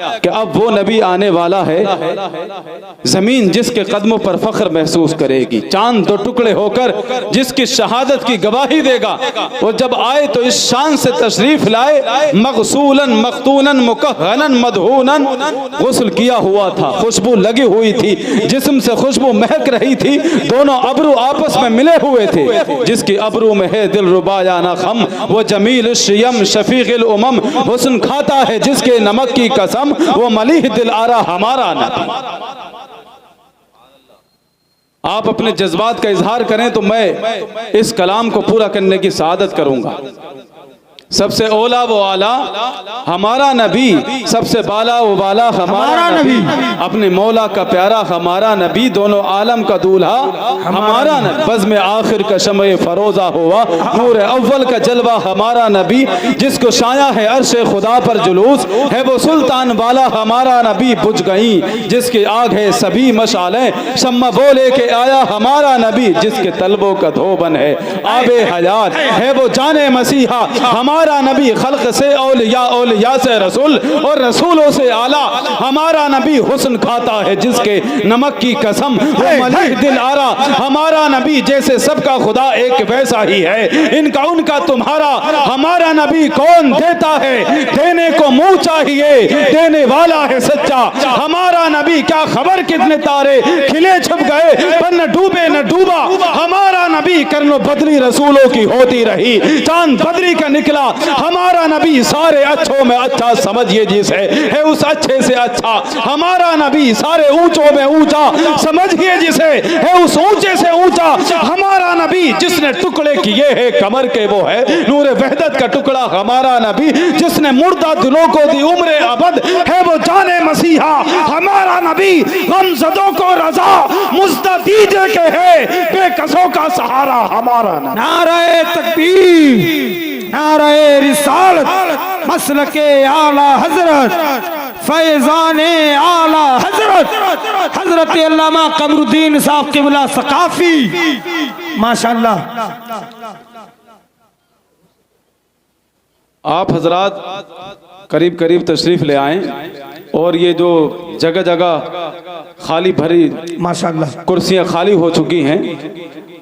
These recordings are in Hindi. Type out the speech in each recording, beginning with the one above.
कि अब वो नबी आने वाला है, जमीन जिसके कदमों पर फख्र महसूस करेगी, चांद दो टुकड़े होकर जिसकी शहादत की गवाही देगा। वो जब आए तो इस शान से तशरीफ लाए, मगसूलन मख्तूनन मुकहनन मदहूनन, गुस्ल किया हुआ था, खुशबू लगी हुई थी, जिस्म से खुशबू महक रही थी, दोनों अबरू आपस में मिले हुए थे। जिसकी अबरू में है दिल रुबाया ना खम, वो जमील शियम शफीक़िल उमम, हुस्न खाता है जिसके नमक की कसम, वो मलीह दिल आरा हमारा नबी। आप अपने जज्बात का इजहार करें तो मैं इस कलाम को पूरा करने की सआदत करूंगा। सबसे ओला वो आला हमारा नबी, सबसे बाला वो बाला हमारा नबी, अपने मौला का प्यारा हमारा नबी, दोनों आलम का दूल्हा हमारा नबी, बज़्म आखिर का शम्ए फरोजा हुआ, नूर अव्वल का जलवा हमारा नबी, जिसको शाया है अर्शे खुदा पर जुलूस, है वो सुल्तान वाला हमारा नबी। बुझ गई जिसकी आग है सभी मशालें, शम्मा बोले के आया हमारा नबी, जिसके तलबों का धोबन है आबे हयात, है वो जाने मसीहा हमारा नबी। खल्क से औलिया से रसूल और रसूलों से आला हमारा नबी, हुस्न खाता है जिसके नमक की कसम, वो मलीह दिल आरा हमारा नबी। जैसे सबका खुदा एक वैसा ही है, इनका उनका तुम्हारा हमारा नबी। कौन देता है देने को मुंह चाहिए, देने वाला है सच्चा हमारा नबी। क्या खबर कितने तारे खिले छुप गए, पर न डूबे न डूबा हमारा नबी। करनो बदली रसूलों की होती रही, चांद बदरी का निकला हमारा नबी। सारे अच्छों में अच्छा समझिए जिसे है उस अच्छे से अच्छा हमारा नबी। सारे ऊंचों में ऊंचा समझिए जिसे है उस ऊंचे से ऊंचा हमारा नबी। जिसने टुकड़े किए हैं कमर के वो है नूर वहदत का टुकड़ा हमारा नबी। जिसने मुर्दा दिलों को दी उम्र अबद, है वो जाने मसीहा हमारा नबी। गमज़दों को रजा मुस्तदीद के है, बेकसों का सहारा हमारा नबी। नारे तकबीर, नारे रिसालत, मसलके आला हजरत, फैजाने आला हजरत, हजरत अल्लामा कमरुद्दीन साहब क़िबला सकाफी माशाअल्लाह। आप हजरात करीब करीब तशरीफ ले आए और ये जो जगह जगह खाली भरी माशाअल्लाह कुर्सियां खाली हो चुकी हैं,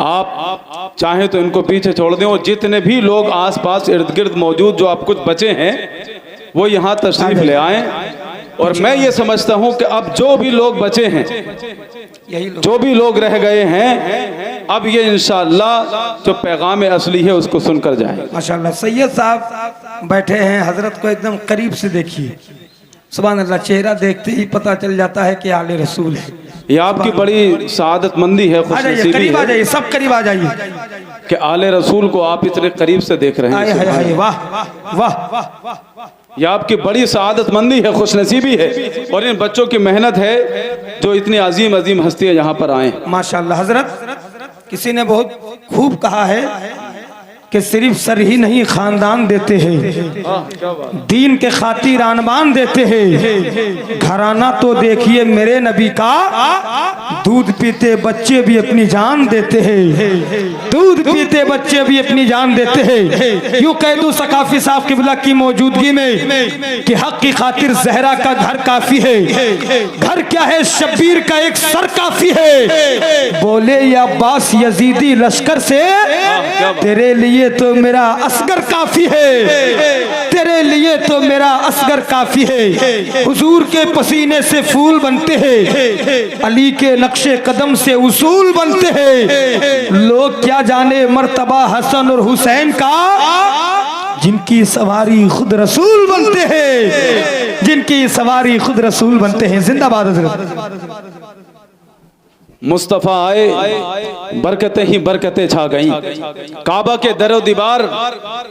आप चाहें तो इनको पीछे छोड़ दें और जितने भी लोग आसपास इर्द गिर्द मौजूद जो आप कुछ बचे हैं वो यहाँ तशरीफ ले आए। और मैं ये समझता हूँ कि अब जो भी लोग बचे हैं, जो भी लोग रह गए हैं, अब ये इंशाअल्लाह जो पैगाम असली है उसको सुनकर जाएं। माशाअल्लाह। सैयद साहब बैठे हैं, हजरत को एकदम करीब से देखिए, सुभान अल्लाह। चेहरा देखते ही पता चल जाता है कि आले रसूल है। ये आपकी बड़ी सआदतमंदी है, खुशनसीबी करीब आ है जाइए, सब करीब आ जाइए कि आले रसूल को आप इतने करीब से देख रहे हैं। वाह वाह, ये आपकी बड़ी सआदतमंदी है, खुशनसीबी है, और इन बच्चों की मेहनत है जो इतनी अजीम अजीम हस्तियां यहाँ पर आए। माशाअल्लाह। हजरत किसी ने बहुत खूब कहा है कि सिर्फ सर ही नहीं खानदान देते हैं, दीन के खातिर आनबान देते हैं। घराना तो देखिए मेरे नबी का, दूध पीते बच्चे भी अपनी जान देते हैं, दूध पीते बच्चे भी अपनी जान देते हैं। यूं कह दूं सकाफी साहब क़िबला की मौजूदगी में कि हक की खातिर जहरा का घर काफी है, घर क्या है शब्बीर का एक सर काफी है। बोले या अब्बास यजीदी लश्कर से, तेरे लिए तो मेरा असगर काफी है, तेरे लिए तो मेरा असगर काफी है। हुजूर के पसीने से फूल बनते हैं, अली के नक्शे कदम से उसूल बनते हैं। लोग क्या जाने मर्तबा हसन और हुसैन का, जिनकी सवारी खुद रसूल बनते हैं, जिनकी सवारी खुद रसूल बनते हैं। जिंदाबाद हज़रत। मुस्तफ़ा आए बरकतें ही बरकतें छा गईं, काबा के दरो दीवार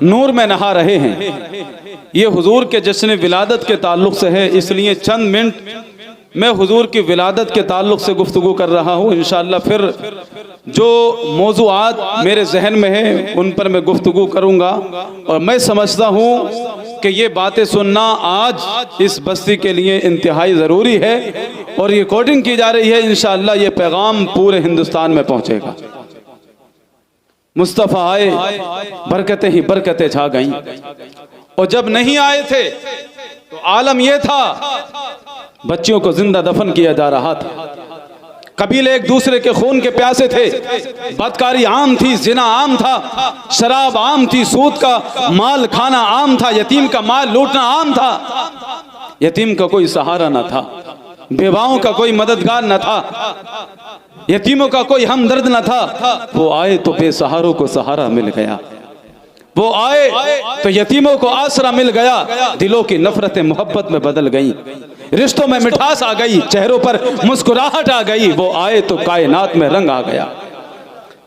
नूर में नहा रहे हैं। ये हुजूर के जश्न विलादत के ताल्लुक से है, इसलिए चंद मिनट मैं हुजूर की विलादत के ताल्लुक से गुफ्तगू कर रहा हूँ। इंशाअल्लाह फिर जो मौज़ूआत मेरे जहन में है उन पर मैं गुफ्तगू करूँगा। और मैं समझता हूँ कि ये बातें सुनना आज इस बस्ती के लिए इंतहाई ज़रूरी है, और ये रिकॉर्डिंग की जा रही है। इंशाअल्लाह ये पैगाम पूरे हिंदुस्तान में पहुँचेगा। मुस्तफ़ा आए बरकतें ही बरकतें छा गईं, और जब नहीं आए थे तो आलम यह था, बच्चियों को जिंदा दफन किया जा रहा था। कबीले एक दूसरे के खून के प्यासे थे। बदकारी आम थी, जिना आम था, शराब आम थी, सूद का माल खाना आम था, यतीम का माल लूटना आम था। यतीम का कोई सहारा न था, बेवाओं का कोई मददगार न था, यतीमों का कोई हमदर्द न था। वो आए तो बेसहारों को सहारा मिल गया, वो आए तो यतीमों को आसरा मिल गया। दिलों की नफरतें मोहब्बत में बदल गईं, रिश्तों में मिठास आ गई, चेहरों पर मुस्कुराहट आ गई। वो आए तो कायनात में रंग आ गया।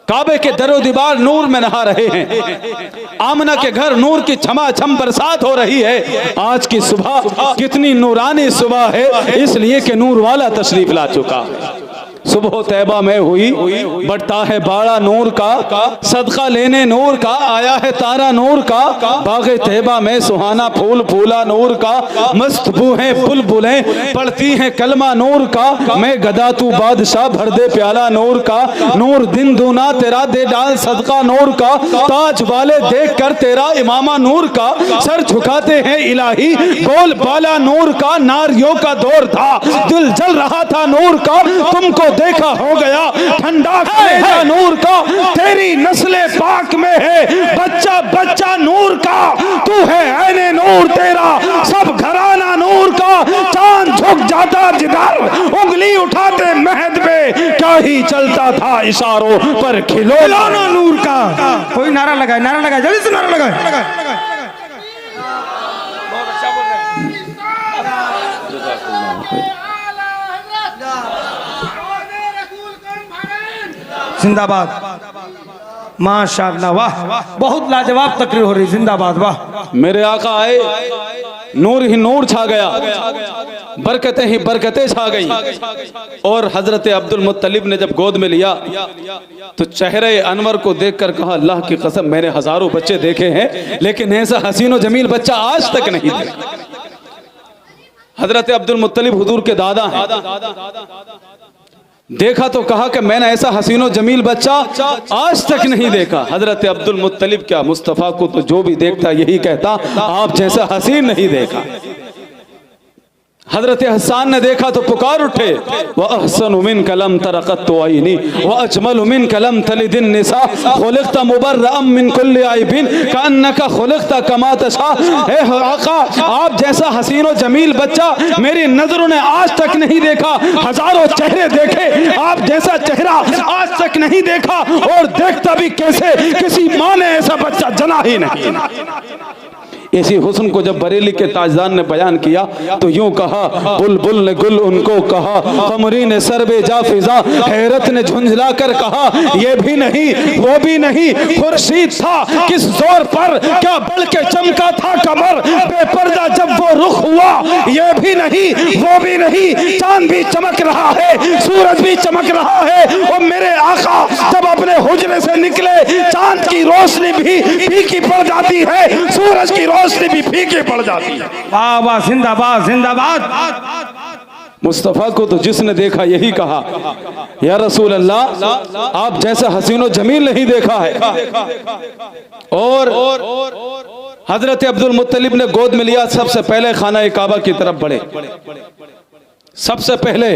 काबे के दरो दीवार नूर में नहा रहे हैं, आमना के घर नूर की छमाछम बरसात हो रही है। आज की सुबह कितनी नूरानी सुबह है, इसलिए कि नूर वाला तशरीफ ला चुका है। सुबह तैबा में हुई, बढ़ता है बाड़ा नूर का, सदका लेने नूर का, आया है तारा नूर का। बागे तैबा में सुहाना फूल फूला नूर का, मस्त बूहें बुलबुलें पढ़ती हैं कलमा नूर का। मैं गदा तू बादशाह भर दे प्याला नूर का, नूर दिन दूना तेरा दे डाल सदका नूर का। ताज वाले देख कर तेरा इमामा नूर का, सर झुकाते हैं इलाही बोल बाला नूर का। नारियों का दौर था, दिल जल रहा था नूर का, तुमको देखा हो गया ठंडा कलेजा नूर का। तेरी नस्ले पाक में है बच्चा बच्चा नूर का, तू है ऐने नूर तेरा सब घराना नूर का। चांद झुक जाता जिधर उंगली उठाते महद पे, क्या ही चलता था इशारों पर खिलौना नूर का। कोई नारा लगाए, नारा लगाए, जल्दी से नारा लगाए। जिंदाबाद, माशाअल्लाह, वाह, बहुत लाजवाब तकरीर हो रही, जिंदाबाद, वाह। मेरे आका आए, नूर ही नूर छा गया, बरकतें ही बरकतें छा गई। और हजरत अब्दुल मुत्तलिब ने जब गोद में लिया तो चेहरे अनवर को देखकर कहा, अल्लाह की कसम मैंने हजारों बच्चे देखे हैं, लेकिन ऐसा हसीन और जमील बच्चा आज तक नहीं देखा। हजरत अब्दुल मुत्तलिब हुजूर के दादा हैं। देखा तो कहा कि मैंने ऐसा हसीनो जमील बच्चा आज तक नहीं देखा। हजरत अब्दुल मुत्तलिब क्या, मुस्तफ़ा को तो जो भी देखता यही कहता, आप जैसा हसीन नहीं देखा। हजरत हसन ने देखा तो पुकार उठे, व अहसन मिन कलम तरक़त तो आईनी व अजमल मिन कलम तलिदिन निसा खुलिक़्ता मुबर्रअम मिन कुल्लि आइबिन कअन्नका खुलिक़्ता कमा तशा। ए आका, आप जैसा हसीन और जमील बच्चा मेरी नजरों ने आज तक नहीं देखा। हजारों चेहरे देखे, आप जैसा चेहरा आज तक नहीं देखा। और देखता भी कैसे, किसी माँ ने ऐसा बच्चा जना ही नहीं। इसी हुस्न को जब बरेली के ताजदार ने बयान किया तो यूं कहा, बुलबुल ने गुल उनको कहा, कमरी ने सरबे जा फिजा, हैरत ने झुंझला कर कहा, ये भी नहीं वो भी नहीं, खुर्शीद था किस जोर पर, क्या बढ़ के चमका था कमर, बेपर्दा जब वो रुख हुआ, ये भी नहीं वो भी नहीं, चांद भी चमक रहा है, सूरज भी चमक रहा है। और मेरे आका जब अपने हुजरे से निकले, चांद की रोशनी भी फीकी पड़ जाती है, सूरज की रोशनी भी फीकी पड़ जाती है। वाह वाह, जिंदाबाद जिंदाबाद। मुस्तफ़ा को तो जिसने देखा यही कहा, या रसूल अल्लाह, आप जैसा हसीनो जमील नहीं देखा है। और हजरत अब्दुल मुत्तलिब ने गोद में लिया, सबसे पहले खाना काबा की तरफ बढ़े, सबसे पहले।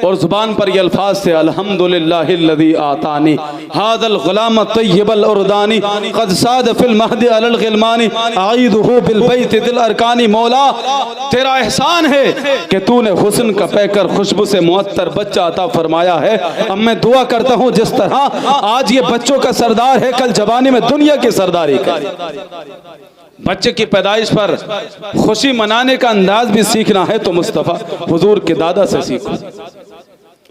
और जुबान पर ये अल्फाज थे, अल्हम्दुलिल्लाहिल्लज़ी आतानी हादल गुलाम तय्यबल उरदानी क़द साद फिल महदी अलल ग़िलमानी आईदुहु बिल बैत दिल अरकानी। मौला, तेरा एहसान है कि तूने हुस्न का पैकर खुशबू से मुअत्तर बच्चा अता फरमाया है। अब मैं दुआ करता हूँ, जिस तरह आज ये बच्चों का सरदार है, कल जवानी में दुनिया की सरदारी का। बच्चे की पैदाइश पर खुशी मनाने का अंदाज भी सीखना है तो मुस्तफ़ा हुजूर के दादा से सीखो।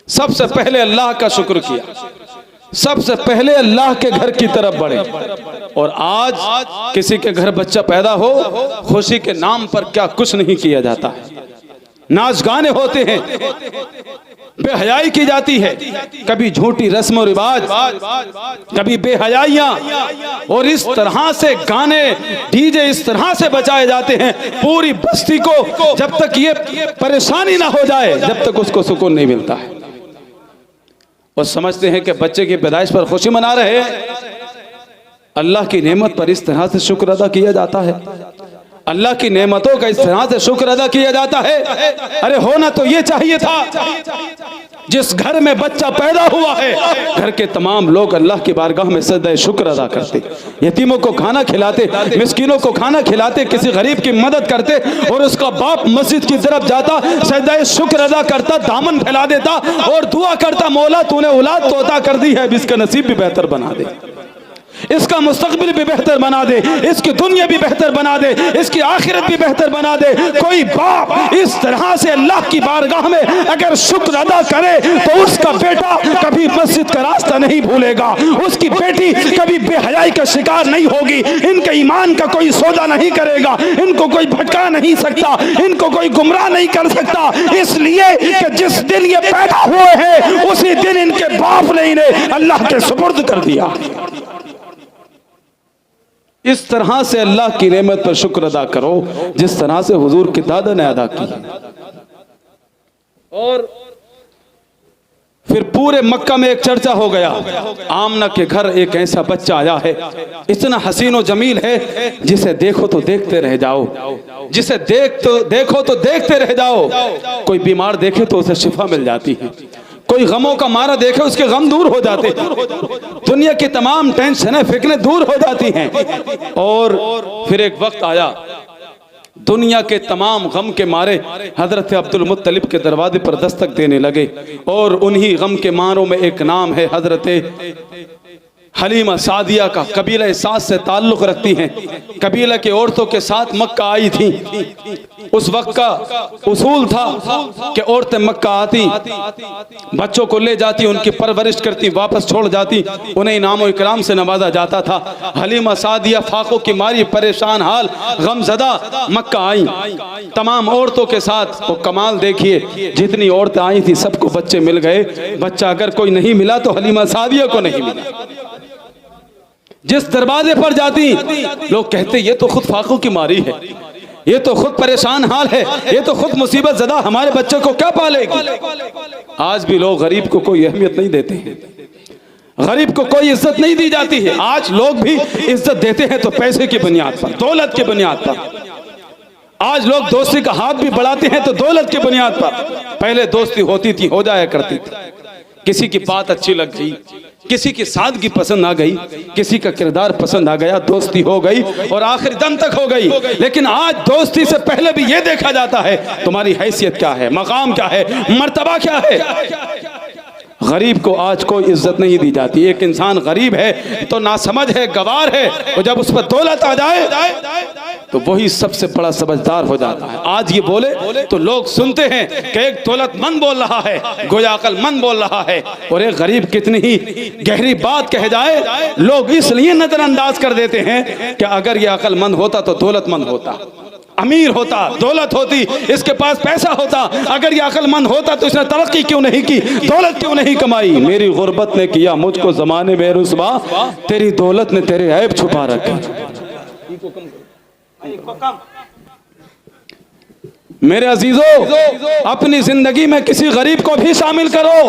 सबसे पहले अल्लाह का शुक्र किया, सबसे पहले अल्लाह के घर की तरफ बढ़े। और आज किसी के घर बच्चा पैदा हो, खुशी के नाम पर क्या कुछ नहीं किया जाता है, नाच गाने होते हैं, बेहयाई की जाती है, कभी झूठी रस्म और रिवाज, कभी बेहयाइयां, और इस तरह से गाने डीजे इस तरह से बजाए जाते हैं पूरी बस्ती को। जब तक ये परेशानी ना हो जाए, जब तक उसको सुकून नहीं मिलता है। और समझते हैं कि बच्चे की पैदाइश पर खुशी मना रहे हैं। अल्लाह की नेमत पर इस तरह से शुक्र अदा किया जाता है। अल्लाह की नेमतों का इस तरह से शुक्र अदा किया जाता है। अरे होना तो ये चाहिए था, जिस घर में बच्चा पैदा हुआ है घर के तमाम लोग अल्लाह की बारगाह में सजदा शुक्र अदा करते, यतीमों को खाना खिलाते, मिस्कीनों को खाना खिलाते, किसी गरीब की मदद करते, और उसका बाप मस्जिद की तरफ जाता, सजदा शुक्र अदा करता, दामन फैला देता और दुआ करता, मौला तूने औलाद तो अता कर दी है, अब इसका नसीब भी बेहतर बना दे, इसका मुस्तकबिल भी बेहतर बना दे, इसकी दुनिया भी बेहतर बना दे, इसकी आखिरत भी बेहतर बना दे। कोई बाप इस तरह से अल्लाह की बारगाह में अगर शुक्र अदा करे तो उसका बेटा कभी मस्जिद का रास्ता नहीं भूलेगा, उसकी बेटी कभी बेहयाई का शिकार नहीं होगी, इनके ईमान का कोई सौदा नहीं करेगा, इनको कोई भटका नहीं सकता, इनको कोई गुमराह नहीं कर सकता, इसलिए कि जिस दिन ये पैदा हुए हैं उसी दिन इनके बाप ने इन्हें अल्लाह के सुपुर्द कर दिया। इस तरह से अल्लाह की नेमत पर शुक्र अदा करो जिस तरह से हुजूर के दादा ने अदा की। और फिर पूरे मक्का में एक चर्चा हो गया, आमना के घर एक ऐसा बच्चा आया है, इतना हसीन और जमील है, जिसे देखो तो देखते रह जाओ, जिसे देखो तो देखते रह जाओ। कोई बीमार देखे तो उसे शिफा मिल जाती है, कोई गमों का मारा देखे उसके गम दूर हो जाते, दुनिया की तमाम टेंशनें फिक्रें दूर हो जाती हैं। और फिर एक वक्त आया, दुनिया के तमाम गम के मारे हजरत अब्दुल मुत्तलिब के दरवाजे पर दस्तक देने लगे, और उन्हीं गम के मारों में एक नाम है हजरत हलीमा सादिया का। कबीला साद से ताल्लुक रखती हैं, कबीला के औरतों के साथ मक्का आई थी। उस वक्त का उसूल था कि औरतें मक्का आती, बच्चों को ले जाती, उनकी परवरिश करती, वापस छोड़ जाती, उन्हें इनाम और इकराम से नवाजा जाता था। हलीमा सादिया फाकों की मारी परेशान हाल गमज़दा मक्का आई तमाम औरतों के साथ। वो कमाल देखिए, जितनी औरतें आई थी सबको बच्चे मिल गए। बच्चा अगर कोई नहीं मिला तो हलीमा सादिया को नहीं मिला। जिस दरवाजे पर जाती लोग कहते ये तो खुद फाकों की मारी है, ये तो खुद परेशान हाल है, ये तो खुद मुसीबत ज़दा, हमारे बच्चे को क्या पालेगी। आज भी लोग गरीब को कोई अहमियत नहीं देते हैं, गरीब को कोई इज्जत नहीं दी जाती है। आज लोग भी इज्जत देते हैं तो पैसे की बुनियाद पर, दौलत की बुनियाद पर। आज लोग दोस्ती का हाथ भी बढ़ाते हैं तो दौलत की बुनियाद पर। पहले दोस्ती होती थी, हो जाया करती थी, किसी की बात अच्छी लग गई, किसी की सादगी पसंद आ गई, किसी का किरदार पसंद आ गया, दोस्ती हो गई और आखिरी दम तक हो गई। लेकिन आज दोस्ती से पहले भी ये देखा जाता है तुम्हारी हैसियत क्या है, मकाम क्या है, मर्तबा क्या है। गरीब को आज कोई इज्जत नहीं दी जाती। एक इंसान गरीब है तो नासमझ है, गवार है, और जब उस पर दौलत आ जाए तो वही सबसे बड़ा समझदार हो जाता है। आज ये बोले तो लोग सुनते हैं कि एक दौलतमंद बोल रहा है, गोया अक्लमंद बोल रहा है, और एक गरीब कितनी ही गहरी बात कह जाए लोग इसलिए नजरअंदाज कर देते हैं कि अगर ये अक्लमंद होता तो दौलतमंद होता, अमीर होता, दौलत होती, इसके पास पैसा होता। अगर ये अक्लमंद होता तो इसने तरक्की क्यों नहीं की, दौलत क्यों नहीं कमाई। मेरी गुर्बत ने किया मुझको जमाने में रुसवा, तेरी दौलत ने तेरे ऐब छुपा रखे। मेरे अजीजों, अपनी जिंदगी में किसी गरीब को भी शामिल करो,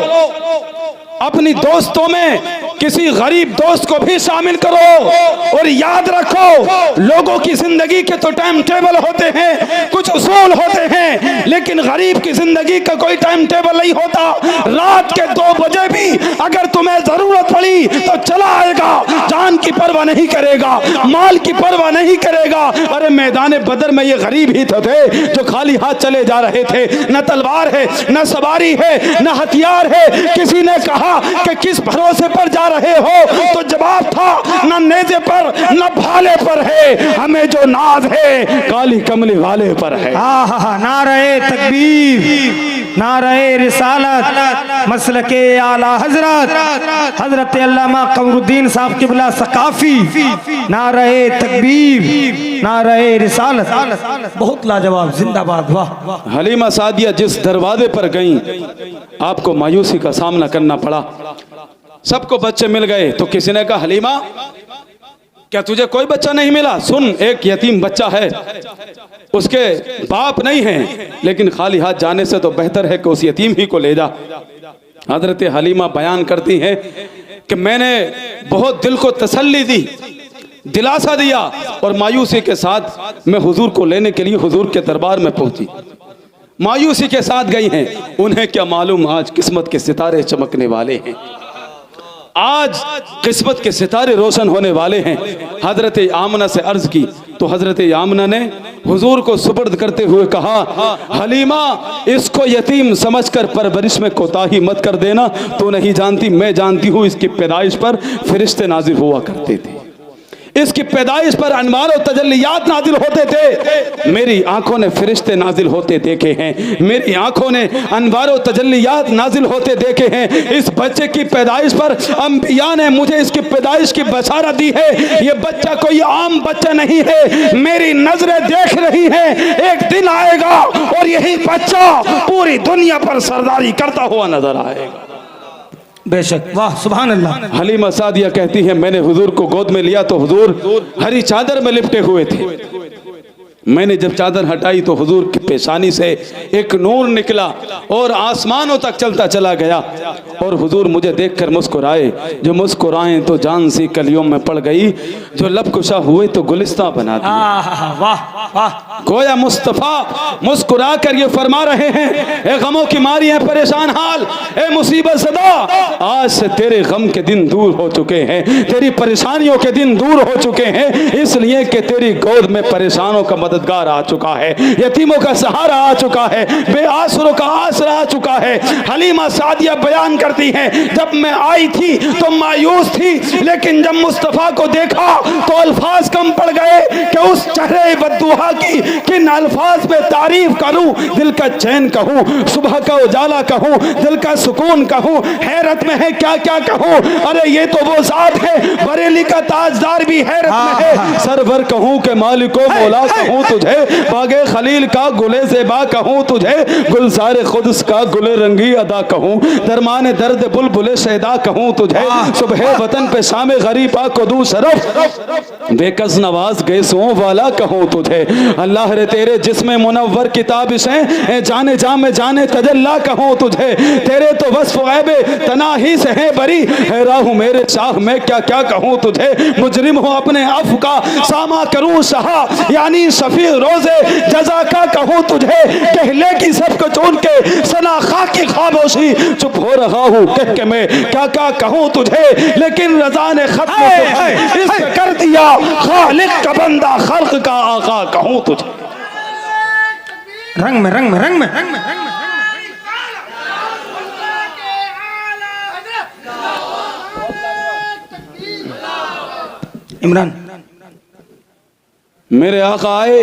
अपनी दोस्तों में किसी गरीब दोस्त को भी शामिल करो, और याद रखो लोगों की जिंदगी के तो टाइम टेबल होते हैं, कुछ उसूल होते हैं, लेकिन गरीब की जिंदगी का कोई टाइम टेबल नहीं होता। रात के 2 बजे भी अगर तुम्हें जरूरत पड़ी तो चला आएगा, जान की परवाह नहीं करेगा, माल की परवाह नहीं करेगा। अरे मैदान बदर में ये गरीब ही तो थे जो खाली हाथ चले जा रहे थे, न तलवार है, न सवारी है, न हथियार है। किसी ने कहा कि किस भरोसे पर जा रहे हो, तो जवाब था न नेज़े पर न भाले पर है, हमें जो नाज है काली कमली वाले पर है। नारे तकबीर, नारे रिसालत, मसलके आला हजरत हजरत अल्लामा कमरुद्दीन साहब किबला सकाफी, नारे तकबीर, नारे रिसालत, बहुत लाजवाब, जिंदाबाद। वाह। हलीमा सादिया जिस दरवाजे पर गईं आपको मायूसी का सामना करना पड़ा। सबको बच्चे मिल गए तो किसी ने कहा हलीमा क्या तुझे कोई बच्चा नहीं मिला? सुन, एक यतीम बच्चा है, उसके बाप नहीं है, लेकिन खाली हाथ जाने से तो बेहतर है कि उस यतीम ही को ले जा। हजरत हलीमा बयान करती हैं कि मैंने बहुत दिल को तसल्ली दी, दिलासा दिया और मायूसी के साथ मैं हुजूर को लेने के लिए हुजूर के दरबार में पहुंची। मायूसी के साथ गई हैं, उन्हें क्या मालूम आज किस्मत के सितारे चमकने वाले हैं, आज किस्मत के सितारे रोशन होने वाले हैं। हजरत आमना से अर्ज की तो हजरत आमना ने हुजूर को सुपर्द करते हुए कहा, हलीमा इसको यतीम समझकर परवरिश में कोताही मत कर देना, तो नहीं जानती मैं जानती हूँ इसकी पैदाइश पर फरिश्ते नाजिल हुआ करते थे, इसकी पैदाइश पर अनवार और तजल्लियात नाजिल होते थे। मेरी आंखों ने फरिश्ते नाजिल होते देखे हैं, मेरी आंखों ने अनवार और तजल्लियात नाजिल होते देखे हैं। इस बच्चे की पैदाइश पर अंबिया ने मुझे इसकी पैदाइश की बशारत दी है। ये बच्चा कोई आम बच्चा नहीं है, मेरी नजरें देख रही हैं, एक दिन आएगा और यही बच्चा पूरी दुनिया पर सरदारी करता हुआ नजर आएगा। बेशक, वाह सुभान अल्लाह। हलीमा सादिया कहती है, मैंने हुजूर को गोद में लिया तो हुजूर हरी चादर में लिपटे हुए थे। मैंने जब चादर हटाई तो हुजूर की पेशानी से एक नूर निकला और आसमानों तक चलता चला गया और हुजूर मुझे देखकर मुस्कुराए। जो मुस्कुराए तो जान सी कलियों में पड़ गई, जो लब कुशा हुए तो गुलिस्तां बना दिया। वाह वाह। गोया मुस्तफा मुस्कुरा कर ये फरमा रहे हैं, ए गमों की मारी है परेशान हाल, ए मुसीबत सदा, आज से तेरे गम के दिन दूर हो चुके हैं, तेरी परेशानियों के दिन दूर हो चुके हैं, इसलिए कि तेरी गोद में परेशानों का मददगार आ चुका है, यतीमों का सहारा आ चुका है, बेआसरों का आसरा आ चुका है। हलीमा सादिया बयान करती हैं, जब मैं आई थी तो मायूस थी, लेकिन जब मुस्तफा को देखा तो अल्फाज कम पड़ गए कि उस चेहरे बद्दुहा की किन अल्फाज में तारीफ करूं, दिल का चैन कहूं, सुबह का उजाला कहूं, दिल का सुकून कहूं, हैरत में है क्या क्या कहूं। अरे ये तो वो जात है, बरेली का ताजदार भी हैरत में है, सरवर कहूं के मालिको मौला कहूं तुझे, बागे खलील का गुले ज़ेबा कहूं तुझे, गुलज़ारे खुद्स का गुले रंगी अदा कहूं, दरमान दर्द बुलबुले शहदा कहूं तुझे, सुबह वतन पे शाम गरीबा को दूं शरफ, बेकस नवाज गैसों वाला कहूं तुझे। अल्लाह रे तेरे जिस्म मुनव्वर किताबिशें जाने जा में जाने तजल्ला कहूं तुझे, तेरे तो वस्फ ऐबे तनाही से है बरी, हैरा हूं मेरे शाह में क्या क्या कहूं तुझे, मुजरिम हो अपने अफ का सामा करूं सहा, यानी शफी रोजे जजा का कहूं तुझे, कहले की सबको चुन के सना खा की खामोशी, चुप हो रहा हूं कह के मैं क्या क्या कहूं तुझे, लेकिन रजा ने खत्म इश्क कर दिया, खालिक का बंदा खल्क का आका कहूं तुझे। रंग में रंग में रंग में रंग में रंग में इमरान, मेरे आका आए,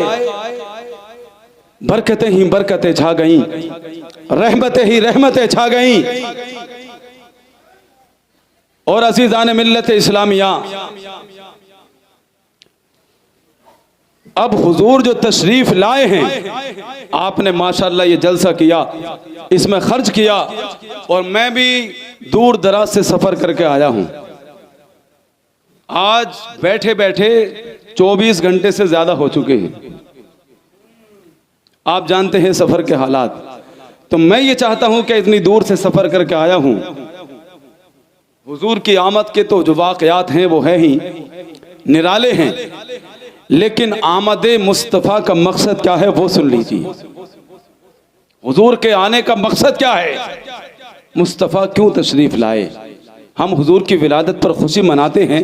बरकतें ही बरकतें छा गईं, रहमतें ही रहमतें छा गईं, और अजीज़ान मिल्लत इस्लामिया, अब हुजूर जो तशरीफ लाए हैं, आपने माशाअल्लाह ये जलसा किया, इसमें खर्च किया, और मैं भी दूर दराज से सफर करके आया हूं। आज बैठे बैठे 24 घंटे से ज्यादा हो चुके हैं। आप जानते हैं सफर के हालात, तो मैं ये चाहता हूं कि इतनी दूर से सफर करके आया हूं, हुजूर की आमद के तो जो वाकयात हैं वो है ही निराले हैं, लेकिन आमद मुस्तफ़ा का मकसद क्या है वो सुन लीजिए। हुजूर के आने का मकसद क्या है, मुस्तफ़ा क्यों तशरीफ लाए। हम हुजूर की विलादत पर खुशी मनाते हैं,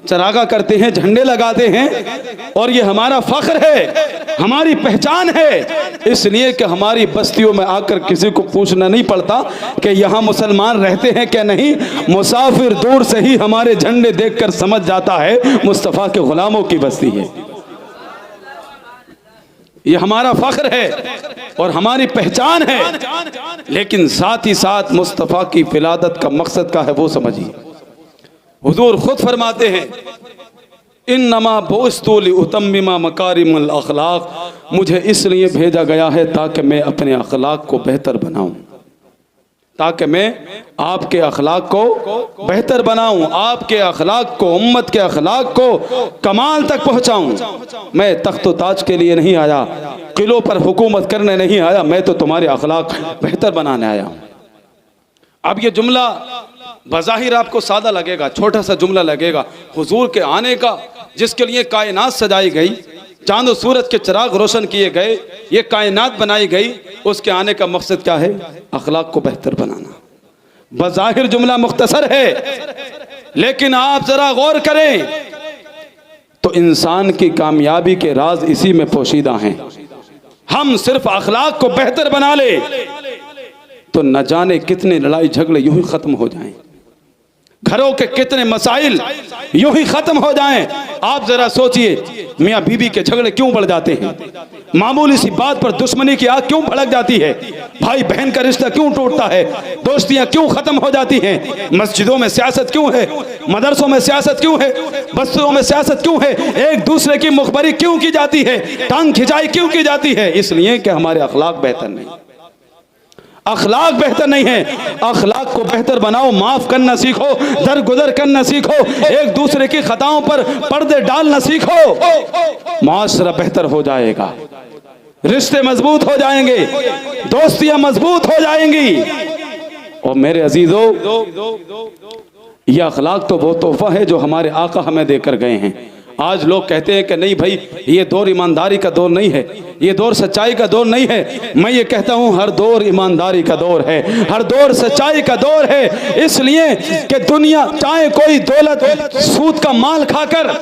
चरागा करते हैं, झंडे लगाते हैं, और ये हमारा फख्र है, हमारी पहचान है, इसलिए कि हमारी बस्तियों में आकर किसी को पूछना नहीं पड़ता कि यहाँ मुसलमान रहते हैं क्या नहीं। मुसाफिर दूर से ही हमारे झंडे देखकर समझ जाता है मुस्तफ़ा के गुलामों की बस्ती है। ये हमारा फख्र है और हमारी पहचान है, लेकिन साथ ही साथ मुस्तफ़ा की विलादत का मकसद क्या है वो समझिए। हुजूर खुद फरमाते हैं, इन्नमा बुइस्तु लिउतम्मिमा मकारिमुल अखलाक, मुझे इसलिए भेजा गया है ताकि मैं अपने अखलाक को बेहतर बनाऊं, ताकि मैं आपके अखलाक को बेहतर बनाऊं, आपके अखलाक को, उम्मत के अखलाक को कमाल तक पहुंचाऊं। मैं तख्त ताज के लिए नहीं आया, किलों पर हुकूमत करने नहीं आया, मैं तो तुम्हारे अखलाक बेहतर बनाने आया हूं। अब ये जुमला बज़ाहिर आपको सादा लगेगा, छोटा सा जुमला लगेगा, हुजूर के आने का जिसके लिए कायनात सजाई गई, चांद और सूरज के चिराग रोशन किए गए, ये कायनात बनाई गई, उसके आने का मकसद क्या है? अखलाक को बेहतर बनाना। बज़ाहिर जुमला मुख्तसर है, लेकिन आप जरा गौर करें तो इंसान की कामयाबी के राज इसी में पोशीदा हैं। हम सिर्फ अखलाक को बेहतर बना ले तो न जाने कितने लड़ाई झगड़े यूं ही खत्म हो जाएं, घरों के कितने मसाइल यूं ही खत्म हो जाएं। आप जरा सोचिए, मियाँ बीवी के झगड़े क्यों बढ़ जाते हैं? मामूली सी बात पर दुश्मनी की आग क्यों भड़क जाती है? भाई बहन का रिश्ता क्यों टूटता है? दोस्तियां क्यों खत्म हो जाती हैं? मस्जिदों में सियासत क्यों है? मदरसों में सियासत क्यों है? बस्तियों में सियासत क्यों है? एक दूसरे की मुखबरी क्यों की जाती है? टांग खिंचाई क्यों की जाती है? इसलिए कि हमारे अखलाक बेहतर नहीं, अखलाक बेहतर नहीं है। अखलाक को बेहतर बनाओ, माफ करना सीखो, दरगुजर करना सीखो, एक दूसरे की खताओं पर पर्दे डालना सीखो, मुआशरा बेहतर हो जाएगा, रिश्ते मजबूत हो जाएंगे, दोस्तियां मजबूत हो जाएंगी। और मेरे अजीजों, यह अखलाक तो वो तोहफा है जो हमारे आका हमें देकर गए हैं। आज लोग कहते हैं कि नहीं भाई, ये दौर ईमानदारी का दौर नहीं है, ये दौर सच्चाई का दौर नहीं है। मैं ये कहता हूँ हर दौर ईमानदारी का दौर है, हर दौर सच्चाई का दौर है। इसलिए कि दुनिया चाहे कोई दौलत सूद का माल खाकर,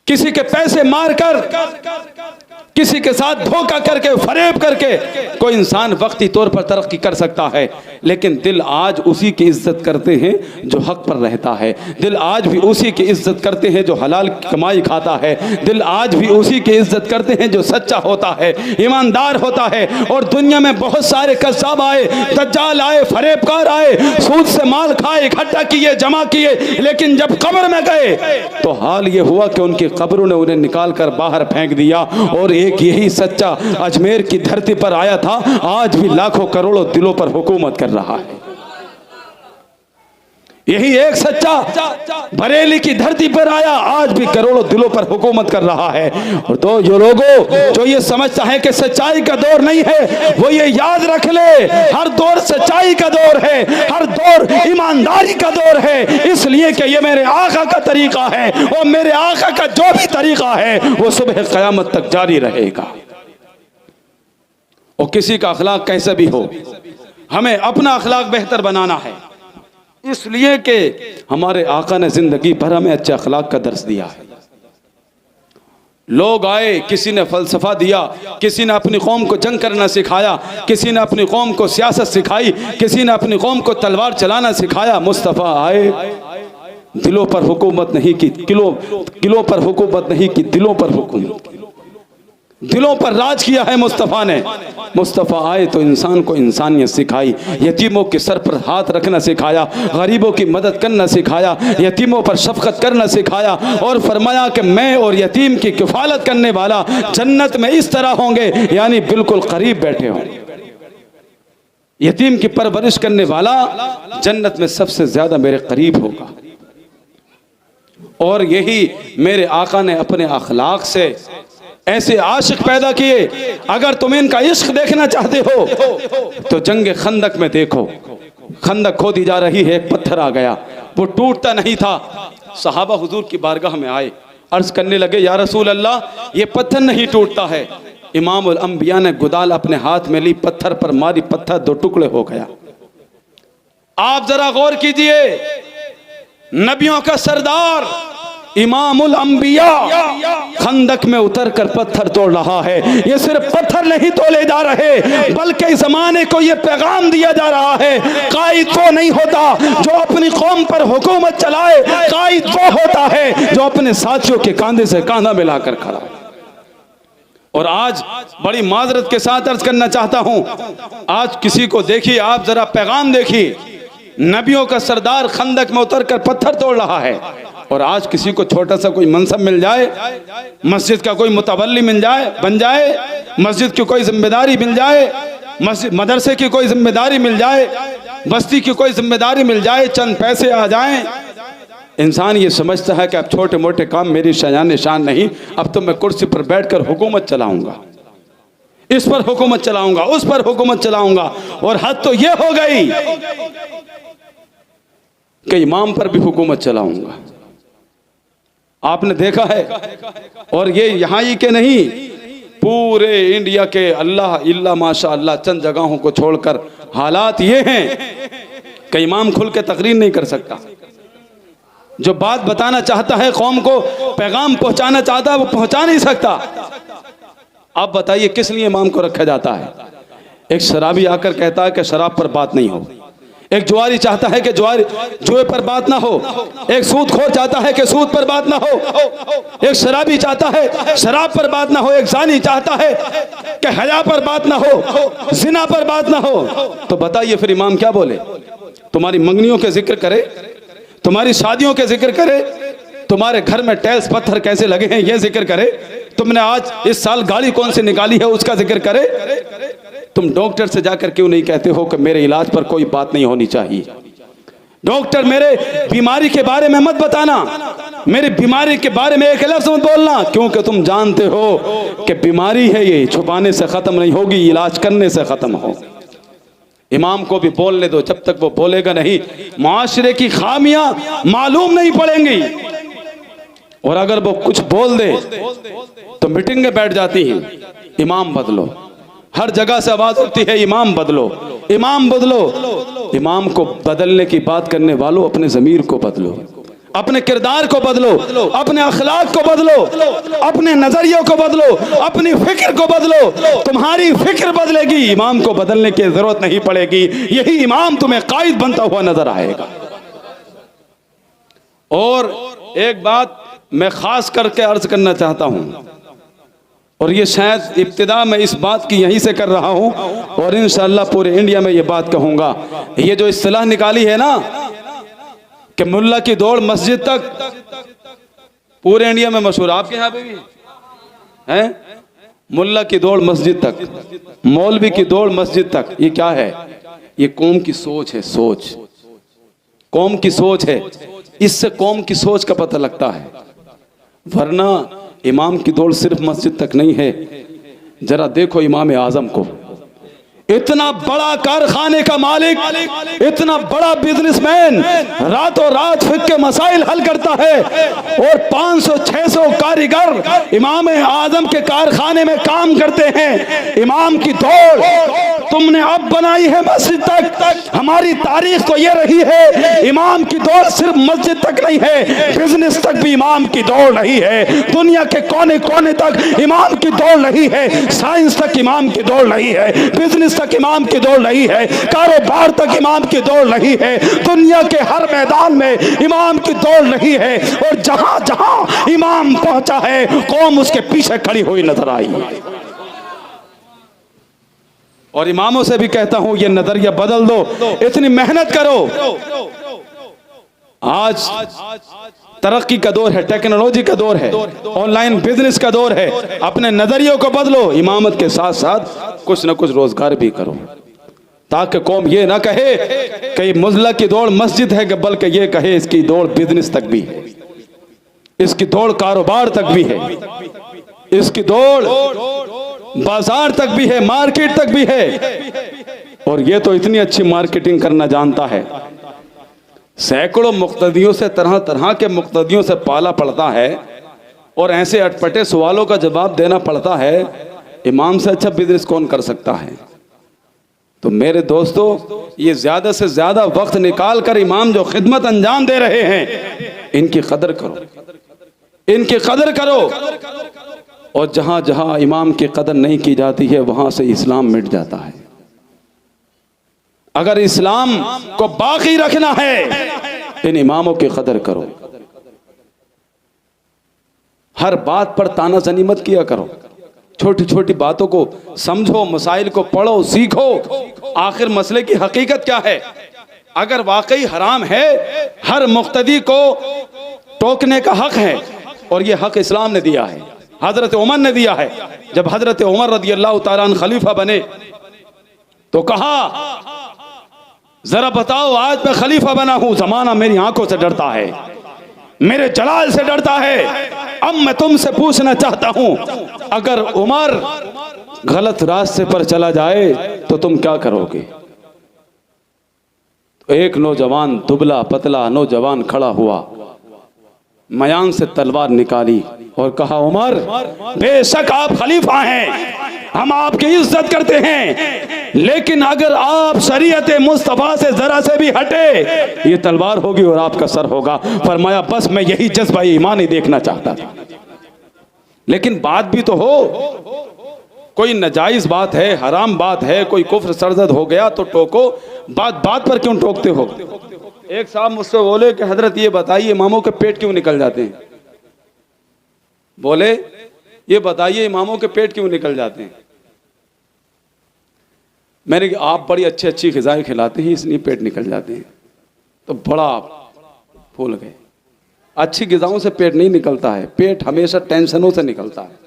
किसी के पैसे मारकर, किसी के साथ धोखा करके, फरेब करके कोई इंसान वक्ती तौर पर तरक्की कर सकता है, लेकिन दिल आज उसी की इज्जत करते हैं जो हक पर रहता है। दिल आज भी उसी की इज्जत करते हैं जो हलाल कमाई खाता है। दिल आज भी उसी की इज्जत करते हैं जो सच्चा होता है, ईमानदार होता है। और दुनिया में बहुत सारे कज़्ज़ाब आए, दज्जाल आए, फरेबकार आए, सूद से माल खाए, इकट्ठा किए, जमा किए, लेकिन जब कब्र में गए तो हाल ये हुआ कि उनकी कब्रों ने उन्हें निकाल कर बाहर फेंक दिया। और एक यही सच्चा अजमेर की धरती पर आया था, आज भी लाखों करोड़ों दिलों पर हुकूमत कर रहा है। यही एक सच्चा बरेली की धरती पर आया, आज भी करोड़ों दिलों पर हुकूमत कर रहा है। और तो जो लोगों जो ये समझता है कि सच्चाई का दौर नहीं है, वो ये याद रख ले, हर दौर सच्चाई का दौर है, हर दौर ईमानदारी का दौर है। इसलिए कि ये मेरे आका का तरीका है, और मेरे आका का जो भी तरीका है वो सुबह क़यामत तक जारी रहेगा। और किसी का अखलाक कैसा भी हो, हमें अपना अखलाक बेहतर बनाना है। इसलिए कि हमारे आका ने जिंदगी भर हमें अच्छे अखलाक का दर्स दिया है। लोग आए, किसी ने फलसफा दिया, किसी ने अपनी कौम को जंग करना सिखाया, किसी ने अपनी कौम को सियासत सिखाई, किसी ने अपनी कौम को तलवार चलाना सिखाया। मुस्तफ़ा आए, दिलों पर हुकूमत नहीं की, किलों पर हुकूमत नहीं की, दिलों पर हुकूमत की, दिलों पर राज किया है मुस्तफ़ा ने। मुस्तफ़ा आए तो इंसान को इंसानियत सिखाई, यतीमों के सर पर हाथ रखना सिखाया, गरीबों की मदद करना सिखाया, यतीमों पर शफकत करना सिखाया। और फरमाया कि मैं और यतीम की किफ़ालत करने वाला जन्नत में इस तरह होंगे, यानी बिल्कुल करीब बैठे हों। यतीम की परवरिश करने वाला जन्नत में सबसे ज्यादा मेरे करीब होगा। और यही मेरे आका ने अपने अखलाक से ऐसे आशिक पैदा किए। अगर तुम इनका इश्क देखना चाहते हो तो जंग खंदक में देखो, खंदक खोदी जा रही है, एक पत्थर आ गया, वो टूटता नहीं था। सहाबा हुजूर की बारगाह में आए, अर्ज करने लगे, या रसूल अल्लाह, ये पत्थर नहीं टूटता है। इमामुल अंबिया ने गुदाल अपने हाथ में ली, पत्थर पर मारी, पत्थर दो टुकड़े हो गया। आप जरा गौर कीजिए, नबियों का सरदार इमामुल अंबिया खंदक में उतरकर पत्थर तोड़ रहा है। ये सिर्फ पत्थर नहीं तोले जा रहे, बल्कि इस जमाने को ये पैगाम दिया जा रहा है, कायद वो नहीं होता जो अपनी कौम पर हुकूमत चलाए, कायद वो होता है जो अपने साथियों के कांधे से कांधा मिलाकर खड़ा है। और आज बड़ी माजरत के साथ अर्ज करना चाहता हूं, आज किसी को देखिए, आप जरा पैगाम देखिए, नबियों का सरदार खंदक में उतरकर पत्थर तोड़ रहा है। और आज किसी को छोटा सा कोई मनसब मिल जाए, मस्जिद का कोई मुतवल्ली मिल जाए, बन जाए, मस्जिद की कोई जिम्मेदारी मिल जाए, मस्जिद मदरसे की कोई जिम्मेदारी मिल जाए, बस्ती की कोई जिम्मेदारी मिल जाए, चंद पैसे आ जाएं, इंसान ये समझता है कि अब छोटे मोटे काम मेरी शान निशान नहीं, अब तो मैं कुर्सी पर बैठकर हुकूमत चलाऊंगा, इस पर हुकूमत चलाऊंगा, उस पर हुकूमत चलाऊंगा। और हद तो ये हो गई कि इमाम पर भी हुकूमत चलाऊंगा। आपने देखा है। और ये यहाँ ही के नहीं, पूरे इंडिया के अल्लाह इल्ला माशाअल्लाह चंद जगहों को छोड़कर हालात ये हैं कि इमाम खुल के तकरीर नहीं कर सकता। जो बात बताना चाहता है, कौम को पैगाम पहुंचाना चाहता है, वो पहुंचा नहीं सकता। आप बताइए किस लिए इमाम को रखा जाता है? एक शराबी आकर कहता है कि शराब पर बात नहीं हो, एक जुआरी चाहता है कि जुए पर बात ना हो, एक सूदखोर चाहता है कि सूद पर बात ना हो, एक शराबी चाहता है शराब पर बात ना हो, एक जानी चाहता है कि हया पर बात ना हो, जिना पर बात ना हो। तो बताइए फिर इमाम क्या बोले? तुम्हारी मंगनियों के जिक्र करे, तुम्हारी शादियों के जिक्र करे, तुम्हारे घर में टाइल्स पत्थर कैसे लगे हैं ये जिक्र करे, तुमने आज इस साल गाड़ी कौन सी निकाली है उसका जिक्र करे। तुम डॉक्टर से जाकर क्यों नहीं कहते हो कि मेरे इलाज पर कोई बात नहीं होनी चाहिए? डॉक्टर मेरे बीमारी के बारे में मत बताना, मेरी बीमारी के बारे में एक लफ्ज मत बोलना, क्योंकि तुम जानते हो कि बीमारी है ये छुपाने से खत्म नहीं होगी, इलाज करने से खत्म हो। इमाम को भी बोलने दो, जब तक वो बोलेगा नहीं मुआशरे की खामियां मालूम नहीं पड़ेंगी। और अगर वो कुछ बोल दे तो मीटिंग में बैठ जाती हैं, इमाम बदलो, हर जगह से आवाज उठती है इमाम बदलो, इमाम बदलो। इमाम को बदलने की बात करने वालों अपने ज़मीर को बदलो, अपने किरदार को बदलो, अपने अखलाक को बदलो, अपने नजरियों को बदलो, अपनी फिक्र को बदलो। तुम्हारी फिक्र बदलेगी, इमाम को बदलने की जरूरत नहीं पड़ेगी। यही इमाम तुम्हें कायद बनता हुआ नजर आएगा। और एक बात मैं खास करके अर्ज करना चाहता हूं, और ये शायद इब्तिदा मैं इस बात की यहीं से कर रहा हूं और इंशाअल्लाह पूरे इंडिया में ये बात कहूंगा। ये जो इस्तिलाह निकाली है ना कि मुल्ला की दौड़ मस्जिद तक, पूरे इंडिया में मशहूर, आपके यहाँ पे भी है मुल्ला की दौड़ मस्जिद तक, मौलवी की दौड़ मस्जिद तक। ये क्या है? ये कौम की सोच है, सोच, कौम की सोच है। इससे कौम की सोच का पता लगता है। वरना इमाम की दौड़ सिर्फ मस्जिद तक नहीं है। जरा देखो इमाम आजम को, इतना बड़ा कारखाने का मालिक, इतना बड़ा बिजनेसमैन, रातों रात फिक्र के मसाइल हल करता है, और 500-600 कारीगर इमाम आजम के कारखाने में काम करते हैं। इमाम की दौड़ तुमने अब बनाई है मस्जिद तक। हमारी तारीख तो ये रही है, इमाम की दौड़ सिर्फ मस्जिद तक नहीं है, बिजनेस तक भी इमाम की दौड़ नहीं है, दुनिया के कोने कोने तक इमाम की दौड़ नहीं है, साइंस तक इमाम की दौड़ नहीं है, बिजनेस तक इमाम की दौड़ नहीं है, कारोबार तक इमाम की दौड़ नहीं है, दुनिया के हर मैदान में इमाम की दौड़ नहीं है। और जहां जहां इमाम पहुंचा है, कौम उसके पीछे खड़ी हुई नजर आई। और इमामों से भी कहता हूं ये नजरिया बदल दो, इतनी मेहनत करो। आज तरक्की का दौर है, टेक्नोलॉजी का दौर है, ऑनलाइन बिजनेस का दौर है। अपने नजरियों को बदलो, इमामत के साथ साथ कुछ न कुछ रोजगार भी करो, ताकि कौम ये ना कहे कि मुल्ला की दौड़ मस्जिद है, बल्कि ये कहे इसकी दौड़ बिजनेस तक भी है, इसकी दौड़ कारोबार तक भी है, इसकी दौड़ बाजार तक भी है, मार्केट तक भी है। और ये तो इतनी अच्छी मार्केटिंग करना जानता है, सैकड़ों मुक्तदियों से, तरह तरह के मुक्तदियों से पाला पड़ता है, और ऐसे अटपटे सवालों का जवाब देना पड़ता है। इमाम से अच्छा बिजनेस कौन कर सकता है? तो मेरे दोस्तों, ये ज्यादा से ज्यादा वक्त निकाल कर इमाम जो खिदमत अंजाम दे रहे हैं, इनकी कदर करो, इनकी कदर करो। और जहां जहां इमाम की कदर नहीं की जाती है, वहां से इस्लाम मिट जाता है। अगर इस्लाम को बाकी रखना है, इन इमामों की कदर करो। हर बात पर तानाज़नी मत किया करो, छोटी छोटी बातों को समझो, मसाइल को पढ़ो, सीखो, आखिर मसले की हकीकत क्या है। अगर वाकई हराम है, हर मुक्तदी को टोकने का हक है, और ये हक इस्लाम ने दिया है, हजरत उमर ने दिया है। जब हजरत उमर रदियल्लाहु ताला अन्हु खलीफा बने तो कहा, जरा बताओ, आज मैं खलीफा बना हूं, जमाना मेरी आंखों से डरता है, मेरे जलाल से डरता है। अब मैं तुमसे पूछना चाहता हूं, अगर उमर गलत रास्ते पर चला जाए तो तुम क्या करोगे? तो एक नौजवान, दुबला पतला नौजवान खड़ा हुआ, मयान से तलवार निकाली और कहा, उमर बेशक आप खलीफा हैं, हम आपकी इज्जत करते हैं, लेकिन अगर आप शरीयत मुस्तफा से जरा से भी हटे, ये तलवार होगी और आपका सर होगा। फरमाया बस मैं यही जज्बा ईमान ही देखना चाहता था। लेकिन बात भी तो हो, कोई नाजायज बात है, हराम बात है, कोई कुफ्र सरजद हो गया तो टोको, बात बात पर क्यों टोकते हो? एक साहब मुझसे बोले कि हजरत ये बताइए इमामों के पेट क्यों निकल जाते हैं? बोले ये बताइए इमामों के पेट क्यों निकल जाते हैं? मैंने कहा आप बड़ी अच्छी अच्छी ग़िज़ाएं खिलाते हैं इसलिए पेट निकल जाते हैं। तो बड़ा फूल गए। अच्छी ग़िज़ाओं से पेट नहीं निकलता है, पेट हमेशा टेंशनों से निकलता है।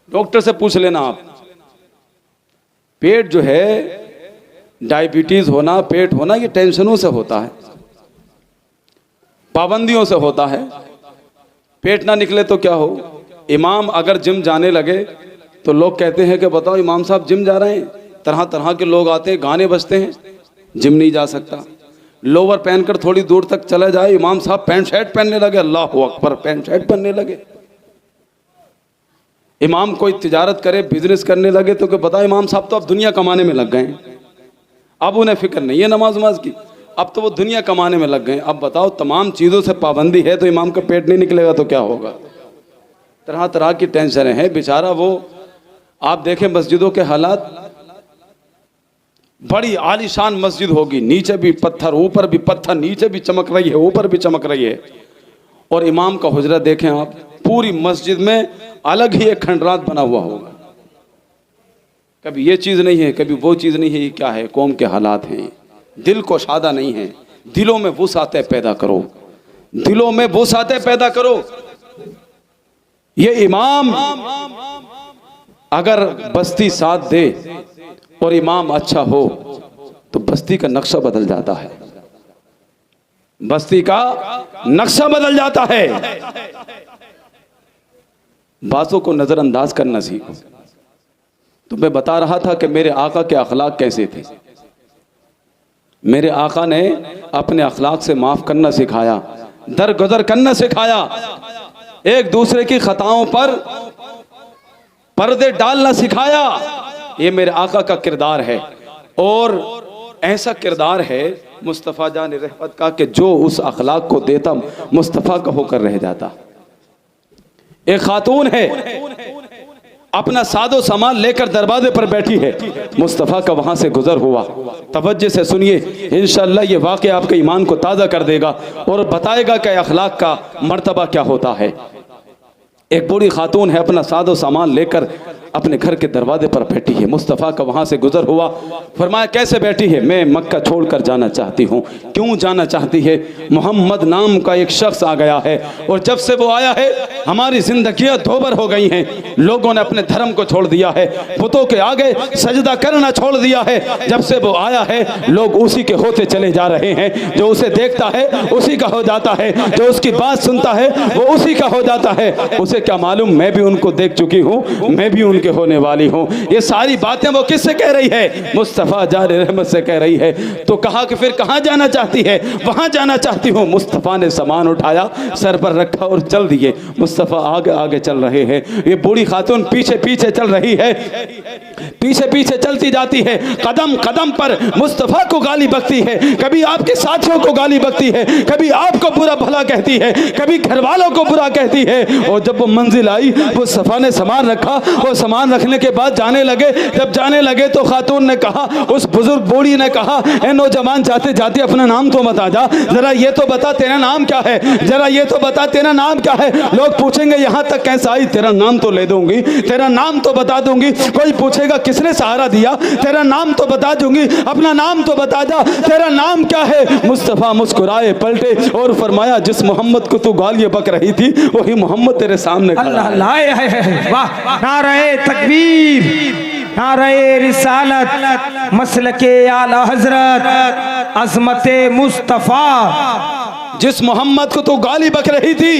डॉक्टर से पूछ लेना आप, पेट जो है, डायबिटीज होना, पेट होना, ये टेंशनों से होता है, पाबंदियों से होता है। पेट ना निकले तो क्या हो? इमाम अगर जिम जाने लगे तो लोग कहते हैं कि बताओ इमाम साहब जिम जा रहे हैं, तरह तरह के लोग आते हैं, गाने बजते हैं, जिम नहीं जा सकता। लोअर पहनकर थोड़ी दूर तक चला जाए, इमाम साहब पैंट शर्ट पहनने लगे, अल्लाह अकबर, पैंट शर्ट पहनने लगे। इमाम कोई तिजारत करे, बिजनेस करने लगे तो क्या बताओ इमाम साहब तो अब दुनिया कमाने में लग गए, अब उन्हें फिक्र नहीं है नमाज नमाज की, अब तो वो दुनिया कमाने में लग गए। अब बताओ तमाम चीज़ों से पाबंदी है तो इमाम का पेट नहीं निकलेगा तो क्या होगा? तरह तरह की टेंशन है बेचारा। वो आप देखें मस्जिदों के हालात, बड़ी आलीशान मस्जिद होगी, नीचे भी पत्थर, ऊपर भी पत्थर, नीचे भी चमक रही है, ऊपर भी चमक रही है, और इमाम का हुजरा देखें आप, पूरी मस्जिद में अलग ही एक खंडरात बना हुआ होगा। कभी ये चीज़ नहीं है, कभी वो चीज़ नहीं है। ये क्या है? कौम के हालात हैं। दिल को शादा नहीं है, दिलों में वुसाते पैदा करो, दिलों में वुसाते पैदा करो। ये इमाम अगर बस्ती साथ दे और इमाम अच्छा हो तो बस्ती का नक्शा बदल जाता है, बस्ती का नक्शा बदल जाता है। बातों को नजरअंदाज करना सीखो। तो मैं बता रहा था कि मेरे आका के अखलाक कैसे थे। मेरे आका ने अपने अखलाक से माफ करना सिखाया, दरगुजर करना सिखाया, एक दूसरे की खताओं पर पर्दे डालना सिखाया। ये मेरे आका का किरदार है, और ऐसा किरदार है मुस्तफ़ा जान रहमत का कि जो उस अखलाक को देता मुस्तफ़ा का होकर रह जाता। एक खातून है, अपना सादो सामान लेकर दरवाजे पर बैठी है, मुस्तफ़ा का वहाँ से गुजर हुआ। तवज्जो से सुनिए, इंशाअल्लाह ये वाक़या आपके ईमान को ताज़ा कर देगा और बताएगा कि अखलाक का मर्तबा क्या होता है। एक बूढ़ी खातून है, अपना सादो सामान लेकर अपने घर के दरवाजे पर बैठी है, मुस्तफ़ा का वहाँ से गुजर हुआ। फरमाया कैसे बैठी है? मैं मक्का छोड़कर जाना चाहती हूँ। क्यों जाना चाहती है? मोहम्मद नाम का एक शख्स आ गया है, और जब से वो आया है हमारी जिंदगियाँ दोबर हो गई हैं। लोगों ने अपने धर्म को छोड़ दिया है, पुतों के आगे सजदा करना छोड़ दिया है। जब से वो आया है लोग उसी के होते चले जा रहे हैं। जो उसे देखता है उसी का हो जाता है, जो उसकी बात सुनता है वो उसी का हो जाता है। उसे क्या मालूम मैं भी उनको देख चुकी हूँ, मैं भी उनके होने वाली हूँ। ये सारी बातें वो किससे कह रही है? मुस्तफ़ा जान रहमत से कह रही है। तो कहा कि फिर कहाँ जाना चाहती है? वहाँ जाना चाहती हूँ। मुस्तफ़ा ने सामान उठाया, सर पर रखा और चल दिए। मुस्तफ़ा आगे आगे चल रहे हैं, ये बूढ़ी खातून पीछे पीछे चल रही है, पीछे पीछे चलती जाती है। कदम कदम पर मुस्तफ़ा को गाली बकती है, कभी आपके साथियों को गाली बकती है, कभी आपको बुरा भला कहती है, कभी घर वालों को बुरा कहती है। और जब वो मंजिल आई, मुस्तफ़ा ने सामान रखा, वो सामान रखने के बाद जाने लगे। जब जाने लगे तो खातून ने कहा, उस बुजुर्ग बूढ़ी ने कहा, ए नौजवान जाते जाते अपना नाम तो बता जा, जरा ये तो बता तेरा नाम क्या है, जरा ये तो बता तेरा नाम क्या है। लोग पूछेंगे यहाँ तक कैसे आई? तेरा नाम तो ले दूंगी, तेरा नाम तो बता दूंगी। कोई पूछेगा किसने सहारा दिया? तेरा नाम तो बता दूंगी, अपना नाम तो बता जा, तेरा नाम क्या है? मुस्तफ़ा मुस्कुराए, पलटे और फरमाया, जिस मोहम्मद को तू गालियां बक रही थी वही मोहम्मद तेरे सामने खड़ा है। वाह, नारे तकबीर, नारे रिसालत, मसलके आला हजरत, अज़मते मुस्तफ़ा। जिस मोहम्मद को तू गाली बक रही थी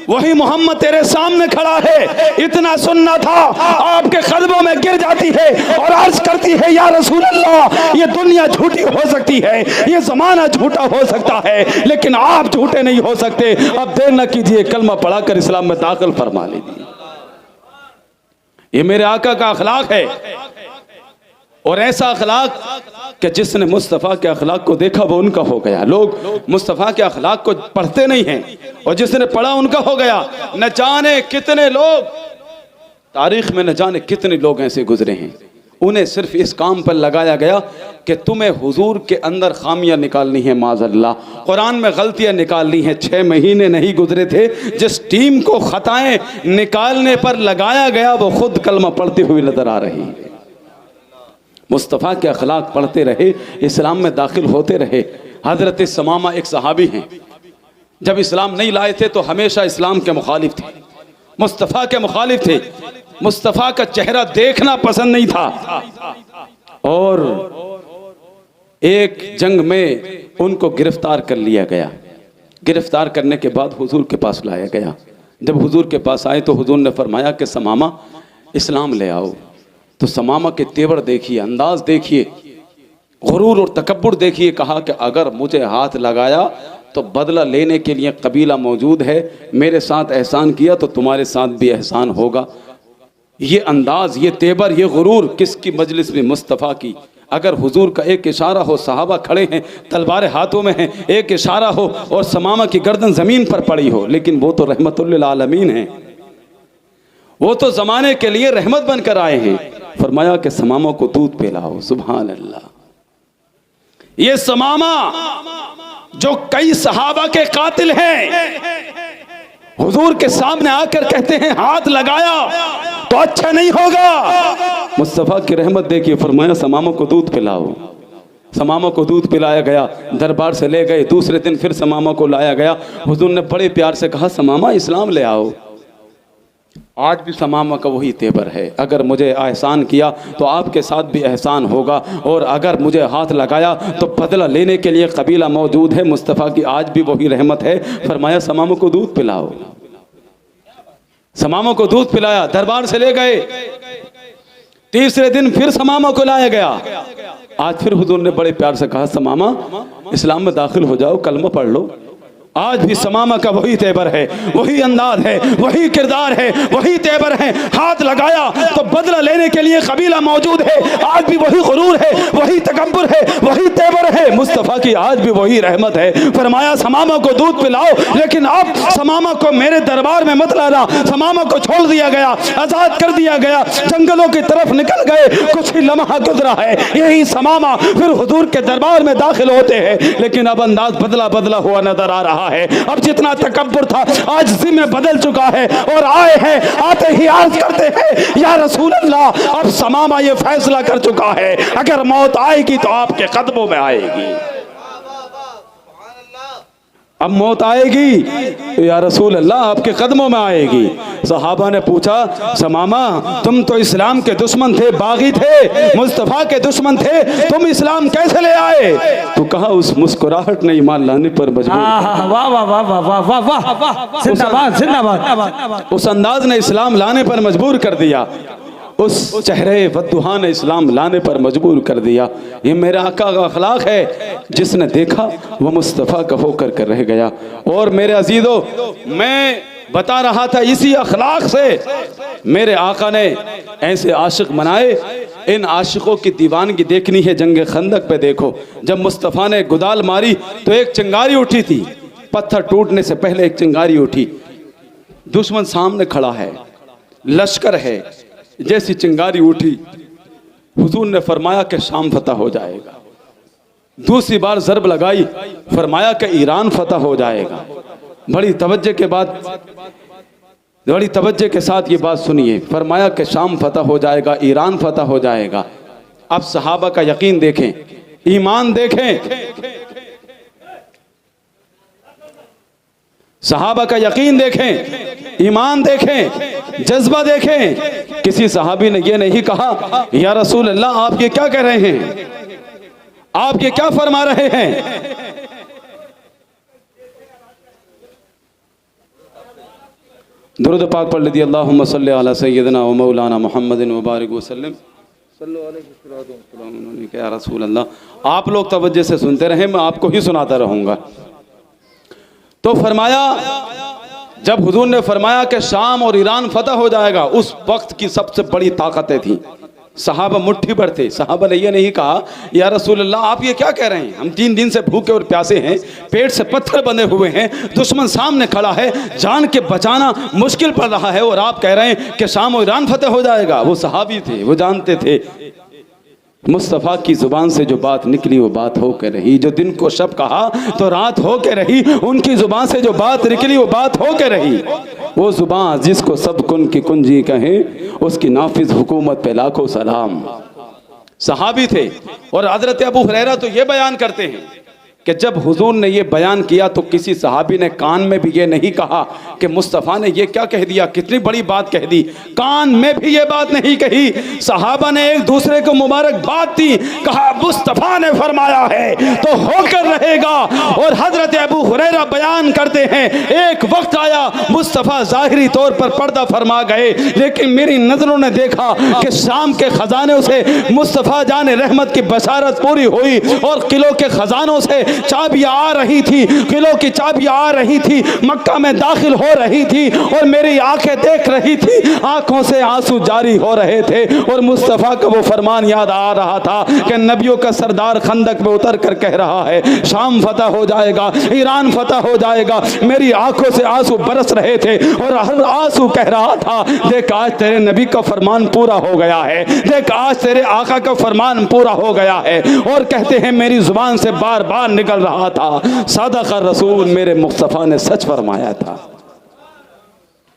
वही मोहम्मद तेरे सामने खड़ा है, इतना सुनना था आपके कदमों में गिर जाती है और अर्ज करती है या रसूल अल्लाह, ये दुनिया झूठी हो सकती है, ये जमाना झूठा हो सकता है, लेकिन आप झूठे नहीं हो सकते। अब देर न कीजिए, कलमा पढ़ाकर इस्लाम में दाखिल फरमा लीजिए। ये मेरे आका का अखलाक है, और ऐसा अखलाक कि जिसने मुस्तफ़ा के अखलाक को देखा वो उनका हो गया। लोग मुस्तफ़ा के अखलाक को पढ़ते नहीं हैं, और जिसने पढ़ा उनका हो गया। न जाने कितने लोग तारीख में, न जाने कितने लोग ऐसे गुजरे हैं, उन्हें सिर्फ इस काम पर लगाया गया कि तुम्हें हुजूर के अंदर खामियां निकालनी है, माज़अल्लाह कुरान में गलतियां निकालनी है। 6 महीने नहीं गुजरे थे, जिस टीम को खताएं निकालने पर लगाया गया वो खुद कलमा पढ़ती हुई नजर आ रही है। मुस्तफ़ा के अखलाक पढ़ते रहे, इस्लाम में दाखिल होते रहे। हज़रत समामा एक सहाबी हैं, जब इस्लाम नहीं लाए थे तो हमेशा इस्लाम के मुखालिफ थे, मुस्तफ़ा के मुखालिफ थे, मुस्तफ़ा का चेहरा देखना पसंद नहीं था। और एक जंग में उनको गिरफ्तार कर लिया गया। गिरफ्तार करने के बाद हुजूर के पास लाया गया। जब हुजूर के पास आए तो हुजूर ने फरमाया कि समामा इस्लाम ले आओ। तो समामा के तेवर देखिए, अंदाज देखिए, गुरूर और तकब्बुर देखिए। कहा कि अगर मुझे हाथ लगाया तो बदला लेने के लिए कबीला मौजूद है, मेरे साथ एहसान किया तो तुम्हारे साथ भी एहसान होगा। ये अंदाज, ये तेवर, ये गुरूर किसकी मजलिस में? मुस्तफ़ा की। अगर हुजूर का एक इशारा हो, सहाबा खड़े हैं, तलवारें हाथों में हैं, एक इशारा हो और समामा की गर्दन ज़मीन पर पड़ी हो, लेकिन वो तो रहमतुल लिल आलमीन है, वो तो ज़माने के लिए रहमत बनकर आए हैं। फरमाया कि समामा को दूध पिलाओ। सुभान अल्लाह। ये समामा जो कई सहाबा के कातिल हैं, हुजूर के सामने आकर कहते हैं हाथ लगाया तो अच्छा नहीं होगा। मुस्तफ़ा की रहमत देखिए, फरमाया समामा को दूध पिलाओ। समामा को दूध पिलाया गया, दरबार से ले गए। दूसरे दिन फिर समामा को लाया गया। हुजूर ने बड़े प्यार से कहा समामा इस्लाम ले आओ। आज भी समामा का वही तेवर है, अगर मुझे एहसान किया तो आपके साथ भी एहसान होगा, और अगर मुझे हाथ लगाया तो बदला लेने के लिए कबीला मौजूद है। मुस्तफ़ा की आज भी वही रहमत है। फरमाया समामा को दूध पिलाओ। समामा को दूध पिलाया, दरबार से ले गए। तीसरे दिन फिर समामा को लाया गया। आज फिर हुजूर ने बड़े प्यार से कहा समामा इस्लाम में दाखिल हो जाओ, कलमा पढ़ लो। आज भी समामा का वही तेवर है, वही अंदाज है, वही किरदार है, वही तेवर है। हाथ लगाया तो बदला लेने के लिए कबीला मौजूद है। आज भी वही गुरूर है, वही तकब्बुर है, वही तेवर है। मुस्तफ़ा की आज भी वही रहमत है। फरमाया समामा को दूध पिलाओ, लेकिन अब समामा को मेरे दरबार में मत लाना। समामा को छोड़ दिया गया, आजाद कर दिया गया, जंगलों की तरफ निकल गए। कुछ ही लम्हा गुजरा है, यही समामा फिर हुजूर के दरबार में दाखिल होते हैं, लेकिन अब अंदाज बदला बदला हुआ नजर आ रहा है। अब जितना तकब्बुर था आज जिम्मे बदल चुका है, और आए हैं, आते ही अर्ज करते हैं या रसूल अल्लाह, अब समामा ये फैसला कर चुका है अगर मौत आएगी तो आपके कदमों में आएगी। अब मौत आएगी या रसूल अल्लाह आपके कदमों में आएगी। सहाबा ने पूछा समामा तुम तो इस्लाम के दुश्मन थे, बागी थे, मुस्तफ़ा के दुश्मन थे, तुम इस्लाम कैसे ले आए? तो कहा उस मुस्कुराहट ने ईमान लाने पर मजबूर। वाह वाह वाह वाह वाह वाह, जिंदाबाद जिंदाबाद। उस अंदाज ने इस्लाम लाने पर मजबूर कर दिया, उस चेहरे वद्दुहा ने इस्लाम लाने पर मजबूर कर दिया। ये मेरा आका का अखलाक है, जिसने देखा वो मुस्तफ़ा का होकर कर रह गया। और मेरे अजीजों, मैं बता रहा था इसी अखलाक से मेरे आका ने ऐसे आशिक बनाए। इन आशिकों की दीवानगी देखनी है, जंग खंदक पे देखो, जब मुस्तफ़ा ने गुदाल मारी तो एक चिंगारी उठी थी, पत्थर टूटने से पहले एक चिंगारी उठी। दुश्मन सामने खड़ा है, लश्कर है, जैसी चिंगारी उठी हुजूर ने फरमाया कि शाम फतह हो जाएगा। दूसरी बार ज़रब लगाई, फरमाया कि ईरान फतह हो जाएगा। बड़ी तवज्जो के बाद, बड़ी तवज्जो के साथ ये बात सुनिए, फरमाया कि शाम फतह हो जाएगा, ईरान फतह हो जाएगा। अब सहाबा का यकीन देखें, ईमान देखें, सहाबा का यकीन देखें, ईमान देखें, जज्बा देखें। किसी सहाबी ने यह नहीं कहा या रसूल अल्लाह आप ये क्या कह रहे हैं, आप ये क्या फरमा रहे हैं। दुरूद पाक पढ़ लीजिए, अल्लाहुम्मा सल्ली अला सय्यिदना व मौलाना मुहम्मदिन व बारिक वसल्लम या रसूल अल्लाह। आप लोग तवज्जो से सुनते रहें, मैं आपको ही सुनाता रहूँगा। तो फरमाया, जब हुजूर ने फरमाया कि शाम और ईरान फतह हो जाएगा, उस वक्त की सबसे बड़ी ताकतें थी। सहाबा मुट्ठी भर थे। सहाबा ने ये नहीं कहा या रसूल अल्लाह आप ये क्या कह रहे हैं, हम 3 दिन से भूखे और प्यासे हैं, पेट से पत्थर बंधे हुए हैं, दुश्मन सामने खड़ा है, जान के बचाना मुश्किल पड़ रहा है, और आप कह रहे हैं कि शाम और ईरान फतह हो जाएगा। वो सहाबी थे, वो जानते थे मुस्तफ़ा की ज़ुबान से जो बात निकली वो बात हो के रही। जो दिन को शब कहा तो रात हो के रही, उनकी ज़ुबान से जो बात निकली वो बात हो के रही। वो ज़ुबान जिसको सब कुन की कुंजी कहें, उसकी नाफिज हुकूमत पे लाखों सलाम। सहाबी थे। और हज़रत अबू हुरैरा तो ये बयान करते हैं कि जब हुजूर ने ये बयान किया तो किसी सहाबी ने कान में भी ये नहीं कहा कि मुस्तफ़ा ने ये क्या कह दिया, कितनी बड़ी बात कह दी। कान में भी ये बात नहीं कही। सहाबा ने एक दूसरे को मुबारकबाद दी, कहा मुस्तफ़ा ने फरमाया है तो होकर रहेगा। और हजरत अबू हुरैरा बयान करते हैं, एक वक्त आया मुस्तफ़ा ज़ाहिरी तौर पर पर्दा फरमा गए, लेकिन मेरी नज़रों ने देखा कि शाम के ख़जानों से मुस्तफ़ा जान रहमत की बशारत पूरी हुई, और किलों के ख़जानों से चाबियां आ रही थी, किलों की चाबियां आ रही थी, मक्का में दाखिल हो रही थी, और मेरी आंखें देख रही थी, आंखों से आंसू जारी हो रहे थे। और मुस्तफ़ा का वो फरमान याद आ रहा था कि नबियों का सरदार खंदक में उतर कर कह रहा है शाम फतह हो जाएगा, ईरान फतह हो जाएगा। मेरी आंखों से आंसू बरस रहे थे, और हर आंसू कह रहा था देख आज तेरे नबी का फरमान पूरा हो गया है, देख आज तेरे आका का फरमान पूरा हो गया है। और कहते हैं मेरी जुबान से बार बार निकल रहा था सदक़ रसूल, मेरे मुस्तफ़ा ने सच फरमाया था।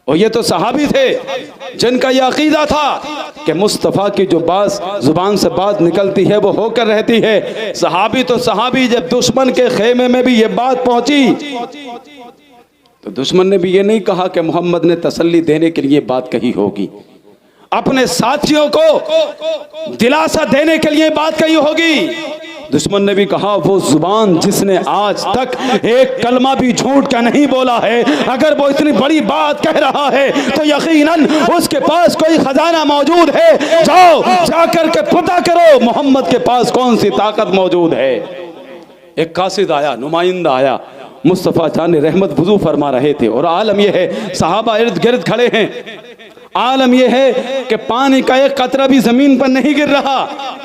और ये तो सहाबी थे जिनका यह अकीदा था कि मुस्तफ़ा की जो बात जुबान से बात निकलती है वो होकर रहती है। सहाबी तो सहाबी, जब दुश्मन के खेमे में भी ये बात पहुंची तो दुश्मन ने भी ये नहीं कहा कि मोहम्मद ने तसल्ली देने के लिए बात कही होगी, अपने साथियों को दिलासा देने के लिए बात कही होगी। दुश्मन ने भी कहा वो जुबान जिसने आज तक एक कलमा भी झूठ का नहीं बोला है, अगर वो इतनी बड़ी बात कह रहा है तो यकीनन उसके पास कोई खजाना मौजूद है। जाओ जाकर के पता करो मोहम्मद के पास कौन सी ताकत मौजूद है। एक कासिद आया, नुमाइंदा आया, मुस्तफ़ा जान रहमत वुज़ू फरमा रहे थे, और आलम यह है सहाबा इर्द गिर्द खड़े हैं, आलम यह है कि पानी का एक कतरा भी जमीन पर नहीं गिर रहा।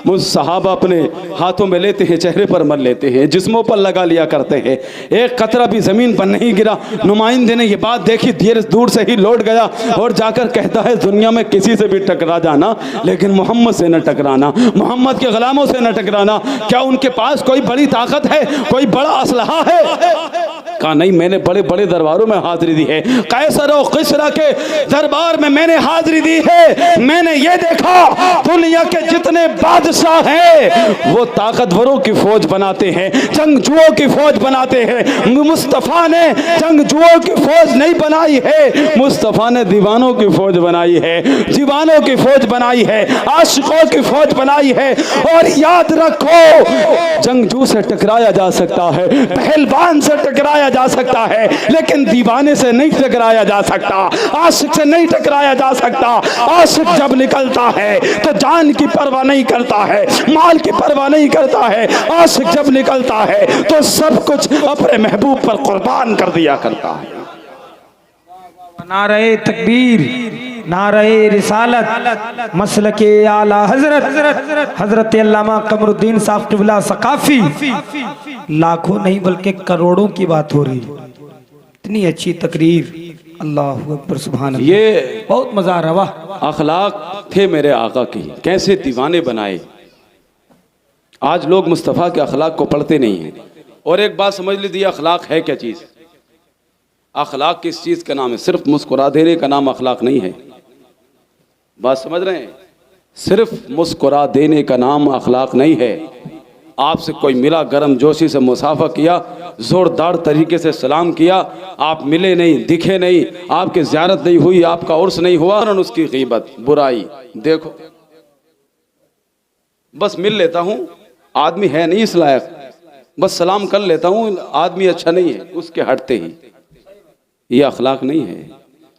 मुझ सहाबा अपने हाथों में लेते हैं, चेहरे पर मल लेते हैं, जिस्मों पर लगा लिया करते हैं, एक कतरा भी जमीन पर नहीं गिरा। नुमाइंदे ने यह बात देखी, धीरे दूर से ही लौट गया और जाकर कहता है दुनिया में किसी से भी टकरा जाना, लेकिन मोहम्मद से न टकराना, मोहम्मद के गुलामों से न टकराना। क्या उनके पास कोई बड़ी ताकत है, कोई बड़ा असलहा है? कहा नहीं, मैंने बड़े बड़े दरबारों में हाजिरी दी है, कैसर और किसरा के दरबार में मैंने हाजिरी दी है। मैंने ये देखा दुनिया के जितने बादशाह हैं वो ताकतवरों की फौज बनाते हैं, जंगजुओं की फौज बनाते हैं। मुस्तफ़ा ने जंगजुओं की फौज नहीं बनाई है, मुस्तफ़ा ने दीवानों की फौज बनाई है, दीवानों की फौज बनाई है, आशिकों की फौज बनाई है। और याद रखो जंगजू से टकराया जा सकता है, पहलवान से टकराया जा सकता है, लेकिन दीवाने से नहीं टकराया जा सकता, आशिक से नहीं टकराया जा सकता। आशिक जब निकलता है तो जान की परवाह नहीं करता है, माल की परवाह नहीं करता है। आशिक जब निकलता है तो सब कुछ अपने महबूब पर कुर्बान कर दिया करता है। नारे तकबीर, नारे रिसालत, मसलके आला हजरत हजरत अल्लामा कमरुद्दीन साहब क़िबला सकाफी। लाखों नहीं बल्कि करोड़ों की बात हो रही, इतनी अच्छी तकरीर, अल्लाह अकबर सुभान अल्लाह। ये बहुत मजा आ रहा। वाह अखलाक थे मेरे आका की, कैसे दीवाने बनाए। आज लोग मुस्तफ़ा के अखलाक को पढ़ते नहीं हैं। और एक बात समझ लीजिए, अखलाक है क्या चीज़? अखलाक किस चीज़ का नाम है? सिर्फ मुस्कुरा देने का नाम अखलाक नहीं है। बात समझ रहे हैं? सिर्फ मुस्कुरा देने का नाम अखलाक नहीं है। आपसे कोई मिला, गर्म जोशी से मुसाफा किया, ज़ोरदार तरीके से सलाम किया, आप मिले नहीं, दिखे नहीं, आपकी ज़ियारत नहीं हुई, आपका उर्स नहीं हुआ, और उसकी गीबत बुराई, देखो बस मिल लेता हूँ, आदमी है नहीं इस लायक, बस सलाम कर लेता हूँ, आदमी अच्छा नहीं है, उसके हटते ही। ये अखलाक नहीं है।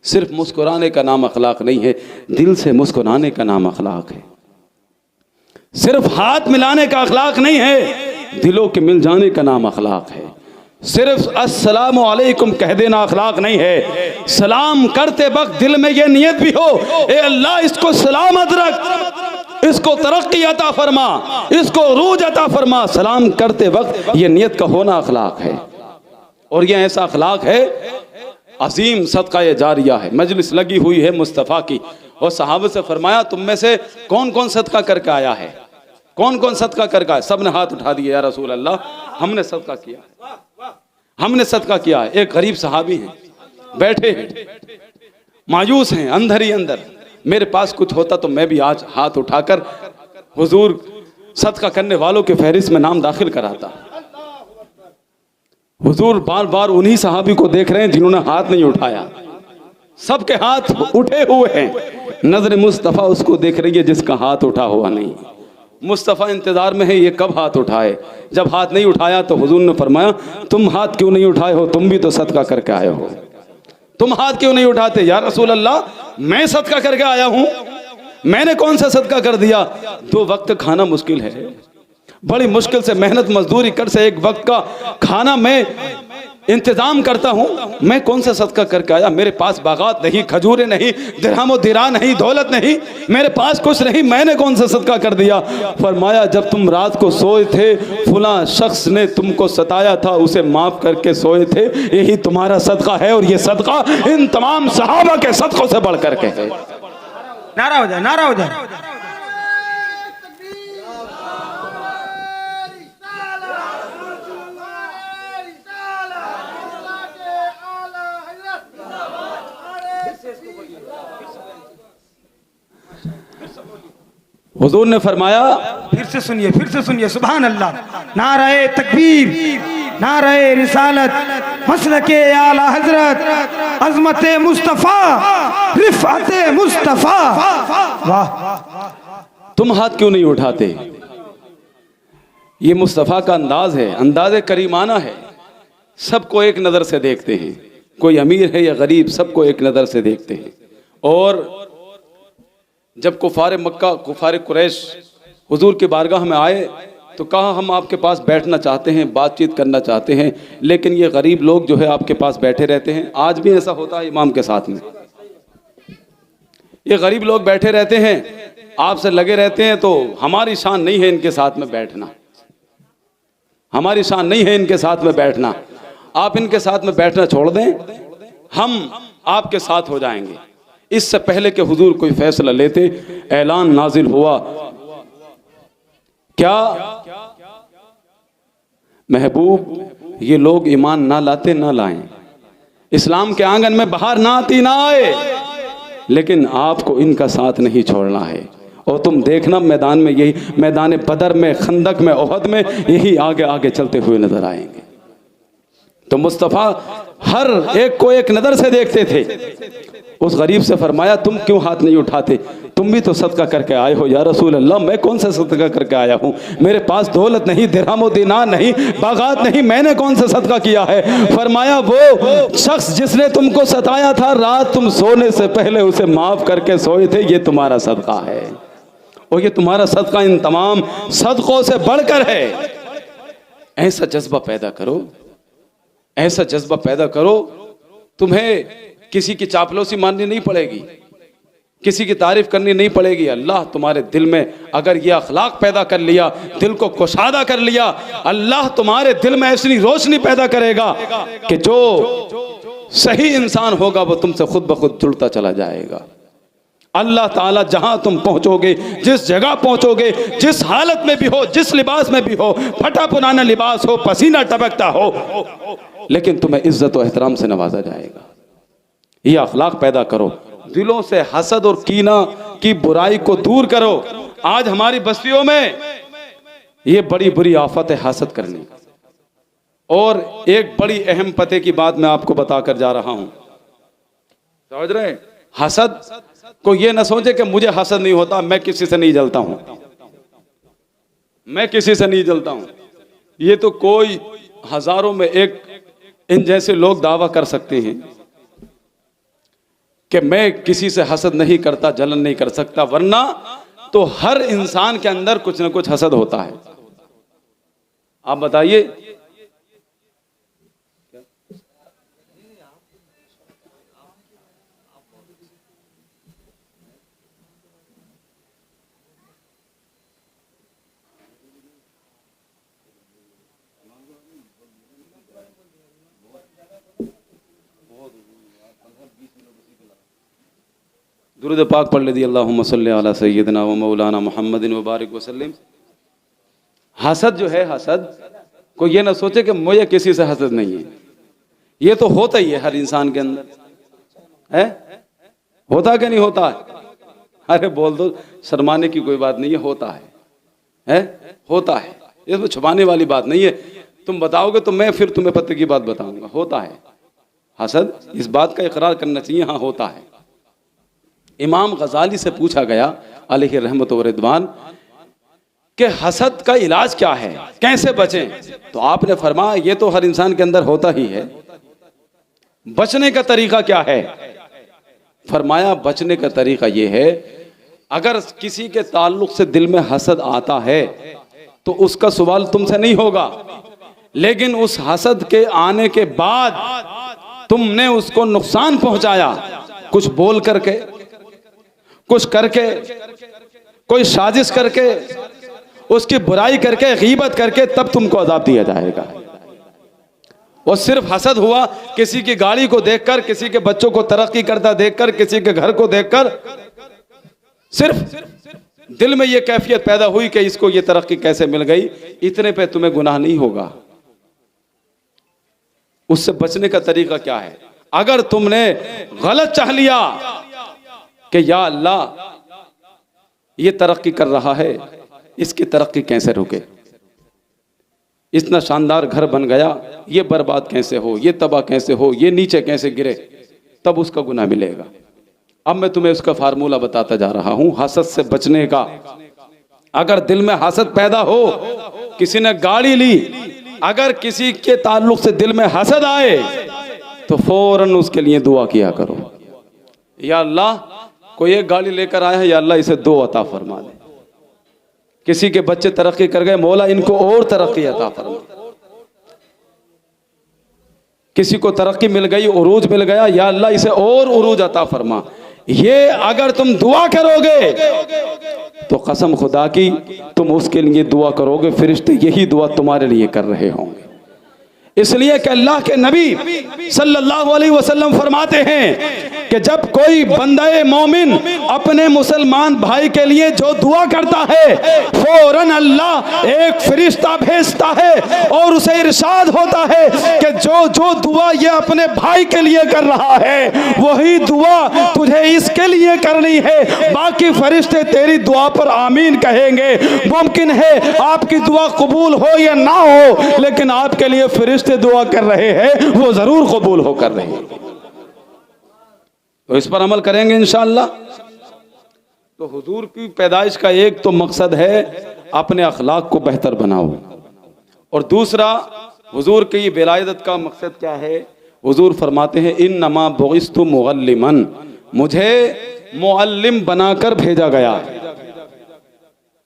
सिर्फ मुस्कुराने का नाम अखलाक नहीं है, दिल से मुस्कुराने का नाम अखलाक है। सिर्फ हाथ मिलाने का अखलाक नहीं है, दिलों के मिल जाने का नाम अखलाक है। सिर्फ अस्सलामु अलैकुम कह देना अखलाक नहीं है, सलाम करते वक्त दिल में यह नियत भी हो, ए अल्लाह इसको सलामत रख, इसको तरक्की अता फरमा, इसको रूज अता फरमा। सलाम करते वक्त यह नियत का होना अखलाक है। और यह ऐसा अखलाक है अजीम सदका ये जारिया है। मजलिस लगी हुई है मुस्तफ़ा की, और सहाबा से फरमाया तुम में से कौन कौन सदका करके आया है, कौन कौन सदका करके आया। सब ने हाथ उठा दिए, या रसूल अल्लाह हमने सदका किया, हमने सदका किया है। एक गरीब सहाबी हैं, बैठे हैं, मायूस हैं, अंदर ही अंदर, मेरे पास कुछ होता तो मैं भी आज हाथ उठाकर हुजूर सदका करने वालों के फहरिस्त में नाम दाखिल कराता। हुजूर बार बार उन्हीं सहाबी को देख रहे हैं जिन्होंने हाथ नहीं उठाया, सबके हाथ उठे हुए हैं। नजर मुस्तफ़ा उसको देख रही है जिसका हाथ उठा हुआ नहीं। मुस्तफ़ा इंतजार में है ये कब हाथ उठाए। जब हाथ नहीं उठाया तो हुजूर ने फरमाया तुम हाथ क्यों नहीं उठाए हो, तुम भी तो सदका करके आए हो, तुम हाथ क्यों नहीं उठाते। या रसूल अल्लाह मैं सदका करके आया हूं, मैंने कौन सा सदका कर दिया। 2 वक्त खाना मुश्किल है, बड़ी मुश्किल से मेहनत मजदूरी कर से 1 वक्त का खाना मैं इंतजाम करता हूं, मैं कौन सा सदका करके आया। मेरे पास बागात नहीं, खजूरें नहीं, दिरहम दिरा नहीं, दौलत नहीं, मेरे पास कुछ नहीं, मैंने कौन सा सदका कर दिया। फरमाया जब तुम रात को सोए थे फुला शख्स ने तुमको सताया था, उसे माफ करके सोए थे, यही तुम्हारा सदका है। और ये सदका इन तमाम सहाबा के सदकों से बढ़ करके है। नारा हो जाए, नारा हो जाए। हुजूर ने फरमाया, फिर से सुनिए, फिर से सुनिए, सुभान अल्लाह, नारे तकबीर, नारे रिसालत, मसलके आला हजरत, अजमत मुस्तफ़ा, रिफअत मुस्तफ़ा। वाह, तुम हाथ क्यों नहीं उठाते। ये मुस्तफ़ा का अंदाज है, अंदाज करीमाना है। सबको एक नज़र से देखते हैं, कोई अमीर है या गरीब, सबको एक नज़र से देखते हैं। और जब कुफार मक्का, कुफार कुरैश हुजूर की बारगाह में आए तो कहा हम आपके पास बैठना चाहते हैं, बातचीत करना चाहते हैं, लेकिन ये गरीब लोग जो है आपके पास बैठे रहते हैं। आज भी ऐसा होता है इमाम के साथ में, ये गरीब लोग बैठे रहते हैं, आपसे लगे रहते हैं, तो हमारी शान नहीं है इनके साथ में बैठना, हमारी शान नहीं है इनके साथ में बैठना। आप इनके साथ में बैठना छोड़ दें, हम आपके साथ हो जाएंगे। इससे पहले कि हुजूर कोई फैसला लेते, ऐलान नाजिल हुआ, क्या महबूब ये लोग ईमान ना लाते ना लाएं, इस्लाम के आंगन में बाहर ना आती ना आए, लेकिन आपको इनका साथ नहीं छोड़ना है। और तुम देखना मैदान में, यही मैदान बदर में, खंदक में, ओहद में, यही आगे आगे चलते हुए नजर आएंगे। तो मुस्तफ़ा हर एक को एक नज़र से देखते थे। उस गरीब से फरमाया तुम क्यों हाथ नहीं उठाते, तुम भी तो सदका करके आए हो। या रसूल अल्लाह मैं कौन सा सदका करके आया हूँ, मेरे पास दौलत नहीं, दिरहम व दीनार नहीं, बागात नहीं, मैंने कौन सा सदका किया है। फरमाया वो शख्स जिसने तुमको सताया था, रात तुम सोने से पहले उसे माफ करके सोए थे, ये तुम्हारा सदका है। और ये तुम्हारा सदका इन तमाम सदकों से बढ़कर है। ऐसा जज्बा पैदा करो, ऐसा जज्बा पैदा करो, तुम्हें किसी की चापलूसी माननी नहीं पड़ेगी, किसी की तारीफ करनी नहीं पड़ेगी। अल्लाह तुम्हारे दिल में अगर ये अखलाक पैदा कर लिया, दिल को कुशादा कर लिया, अल्लाह तुम्हारे दिल में ऐसी रोशनी पैदा करेगा कि जो सही इंसान होगा वो तुमसे खुद ब खुद जुड़ता चला जाएगा। अल्लाह ताला जहां तुम पहुंचोगे, जिस जगह पहुंचोगे, जिस हालत में भी हो, जिस लिबास में भी हो, फटा पुराना लिबास हो, पसीना टपकता हो, लेकिन तुम्हें इज्जत और एहतराम से नवाजा जाएगा। ये अखलाक पैदा करो, दिलों से हसद और कीना की बुराई को दूर करो। आज हमारी बस्तियों में ये बड़ी बुरी आफत है हसद करने। और एक बड़ी अहम पते की बात मैं आपको बताकर जा रहा हूं, समझ रहे हैं। हसद को ये ना सोचे कि मुझे हसद नहीं होता, मैं किसी से नहीं जलता हूं, मैं किसी से नहीं जलता हूं। ये तो कोई हजारों में एक इन जैसे लोग दावा कर सकते हैं। कि मैं किसी से हसद नहीं करता, जलन नहीं कर सकता, वरना तो हर इंसान के अंदर कुछ ना कुछ हसद होता है। आप बताइए, दुरूद पाक पढ़ लीजिए, अल्लाहुम्मा सल्ली अला सय्यिदना व मौलाना मुहम्मदिन व बारिक वसल्लम। हसद जो है, हसद को ये ना सोचे कि मुझे किसी से हसद नहीं है, ये तो होता ही है हर इंसान के अंदर है। होता कि नहीं होता है? अरे बोल दो, शर्माने की कोई बात नहीं है, होता है होता है, इसमें छुपाने वाली बात नहीं है। तुम बताओगे तो मैं फिर तुम्हें पत्ते की बात बताऊंगा। होता है हसद, इस बात का इकरार करना चाहिए, हाँ होता है। इमाम गजाली से पूछा गया अलैहि रहमत व रिदवान कि हसद का इलाज क्या है, कैसे बचें? तो आपने फरमाया ये तो हर इंसान के अंदर होता ही है, बचने का तरीका क्या है? फरमाया बचने का तरीका ये है, अगर किसी के ताल्लुक से दिल में हसद आता है तो उसका सवाल तुमसे नहीं होगा, लेकिन उस हसद के आने के बाद तुमने उसको नुकसान पहुंचाया, कुछ बोल करके, कुछ करके, कोई साजिश करके, उसकी बुराई करके, गीबत करके, तब तुमको अजाब दिया जाएगा। और सिर्फ हसद हुआ किसी की गाड़ी को देखकर, किसी के बच्चों को तरक्की करता देखकर, किसी के घर को देखकर, सिर्फ दिल में यह कैफियत पैदा हुई कि इसको ये तरक्की कैसे मिल गई, इतने पे तुम्हें गुनाह नहीं होगा। उससे बचने का तरीका क्या है? अगर तुमने गलत चाह लिया कि या अल्लाह ये तरक्की कर रहा है, इसकी तरक्की कैसे रुके, इतना शानदार घर बन गया, ये बर्बाद कैसे हो, ये तबाह कैसे हो, ये नीचे कैसे गिरे, तब उसका गुनाह मिलेगा। अब मैं तुम्हें उसका फार्मूला बताता जा रहा हूं हसद से बचने का। अगर दिल में हसद पैदा हो, किसी ने गाड़ी ली, अगर किसी के ताल्लुक से दिल में हसद आए तो फौरन उसके लिए दुआ किया करो, या अल्लाह कोई एक गाड़ी लेकर आया है, या अल्लाह इसे 2 अता फरमा दे। किसी के बच्चे तरक्की कर गए, मौला इनको और तरक्की अता फरमा। किसी को तरक्की मिल गई, उरूज मिल गया, या अल्लाह इसे और उरूज अता फरमा। ये अगर तुम दुआ करोगे तो कसम खुदा की तुम उसके लिए दुआ करोगे, फरिश्ते यही दुआ तुम्हारे लिए कर रहे होंगे। इसलिए कि अल्लाह के नबी सल्लल्लाहु अलैहि वसल्लम फरमाते हैं कि जब कोई बंदे मोमिन अपने मुसलमान भाई के लिए जो दुआ करता है, फौरन अल्लाह एक फरिश्ता भेजता है और उसे इरशाद होता है कि जो जो दुआ ये अपने भाई के लिए कर रहा है, वही दुआ तुझे इसके लिए करनी है। बाकी फरिश्ते तेरी दुआ पर आमीन कहेंगे। मुमकिन है आपकी दुआ कबूल हो या ना हो, लेकिन आपके लिए फरिश्ते दुआ कर रहे हैं, वो जरूर कबूल हो कर रहे हैं। तो इस पर अमल करेंगे इंशाअल्लाह। तो हुजूर की पैदाइश का एक तो मकसद है अपने अखलाक को बेहतर बनाओ, और दूसरा हुजूर की विलायत का मकसद क्या है? हुजूर फरमाते हैं इन्नमा बुइस्तु मुअल्लिमन, मुझे मुअल्लिम बनाकर भेजा गया,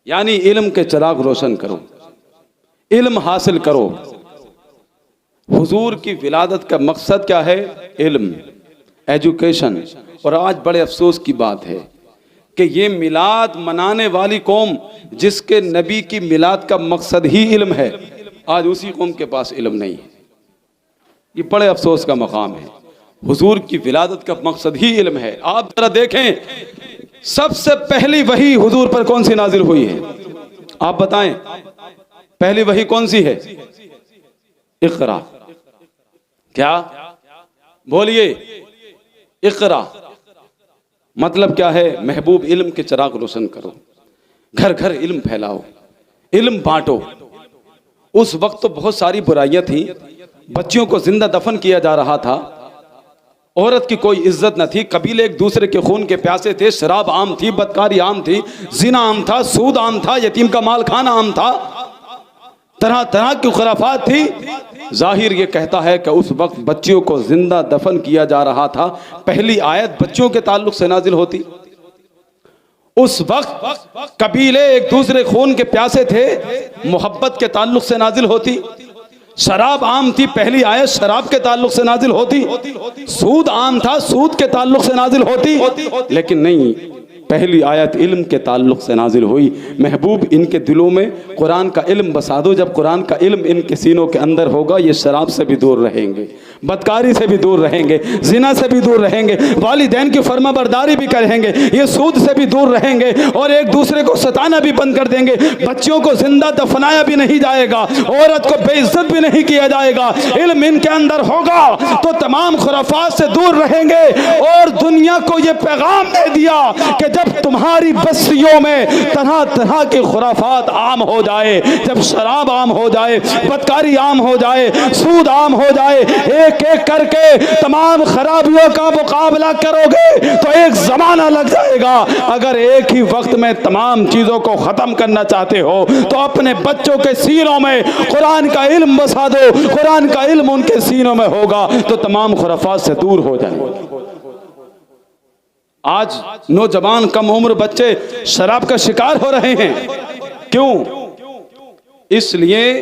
यानी इल्म के चिराग रोशन करो, इल्म हासिल करो। हुजूर की विलादत का मकसद क्या है? इल्म, एजुकेशन। और आज बड़े अफसोस की बात है कि ये मिलाद मनाने वाली कौम, जिसके नबी की मिलाद का मकसद ही इल्म है, आज उसी कौम के पास इल्म नहीं है। ये बड़े अफसोस का मकाम है। हुजूर की विलादत का मकसद ही इल्म है। आप जरा देखें, सबसे पहली वही हुजूर पर कौन सी नाजिल हुई है? आप बताएं, पहली वही कौन सी है? इक़रा। क्या बोलिए? इक़रा मतलब क्या है? महबूब इल्म के चिराग रोशन करो, घर घर इल्म फैलाओ, इल्म बांटो। उस वक्त तो बहुत सारी बुराइयां थी, बच्चियों को जिंदा दफन किया जा रहा था, औरत की कोई इज्जत न थी, कबीले एक दूसरे के खून के प्यासे थे, शराब आम थी, बदकारी आम थी, जिना आम था, सूद आम था, यतीम का माल खाना आम था। तरह तरह की खुराफात थी। जाहिर ये कहता है कि उस वक्त बच्चियों को जिंदा दफन किया जा रहा था। पहली आयत बच्चियों के ताल्लुक से नाजिल होती। उस वक्त कबीले एक दूसरे खून के प्यासे थे, मोहब्बत के ताल्लुक से नाजिल होती। शराब आम थी, पहली आयत शराब के ताल्लुक से नाजिल होती। सूद आम था, सूद के ताल्लुक से नाजिल होती। लेकिन नहीं, पहली आयत इल्म के ताल्लुक से नाजिल हुई। महबूब इनके दिलों में कुरान का इल्म बसा दो। जब कुरान का इल्म इनके सीनों के अंदर होगा, ये शराब से भी दूर रहेंगे, बदकारी से भी दूर रहेंगे, जिना से भी दूर रहेंगे, वालिदैन की फर्माबरदारी भी करेंगे, ये सूद से भी दूर रहेंगे और एक दूसरे को सताना भी बंद कर देंगे। बच्चियों को जिंदा दफनाया भी नहीं जाएगा, औरत को बेइज्जत भी नहीं किया जाएगा। इल्म इनके अंदर होगा तो तमाम खुराफात से दूर रहेंगे। और दुनिया को ये पैगाम दे दिया कि जब तुम्हारी बस्तियों में तरह तरह के खुराफात आम हो जाए, जब शराब आम हो जाए, बदकारी आम हो जाए, सूद आम हो जाए, एक एक करके तमाम खराबियों का मुकाबला करोगे तो एक जमाना लग जाएगा। अगर एक ही वक्त में तमाम चीजों को खत्म करना चाहते हो तो अपने बच्चों के सीनों में कुरान का इल्म बसा दो। कुरान का इल्म उनके सीनों में होगा तो तमाम खुराफात से दूर हो जाएंगे। आज नौजवान कम उम्र बच्चे शराब का शिकार हो रहे हैं। क्यों? इसलिए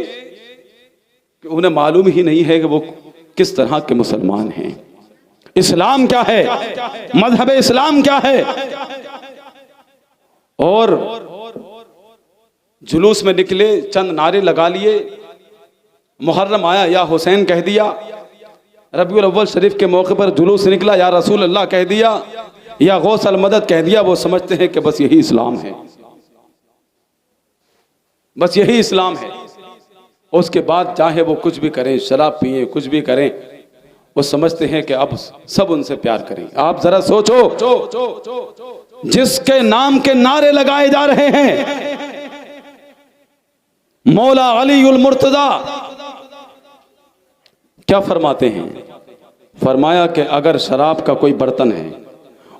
कि उन्हें मालूम ही नहीं है कि वो किस तरह के मुसलमान हैं, इस्लाम क्या है, मजहब इस्लाम क्या है। और जुलूस में निकले, चंद नारे लगा लिए, मुहर्रम आया या हुसैन कह दिया, रबीउल अव्वल शरीफ के मौके पर जुलूस निकला या रसूल अल्लाह कह दिया या गौस अल मदद कह दिया। वो समझते हैं कि बस यही इस्लाम है, बस यही इस्लाम है। उसके बाद चाहे वो कुछ भी करें, शराब पिए, कुछ भी करें, वो समझते हैं कि अब सब उनसे प्यार करें। आप जरा सोचो, जिसके नाम के नारे लगाए जा रहे हैं, मौला अली उल मुर्तजा क्या फरमाते हैं? फरमाया कि अगर शराब का कोई बर्तन है,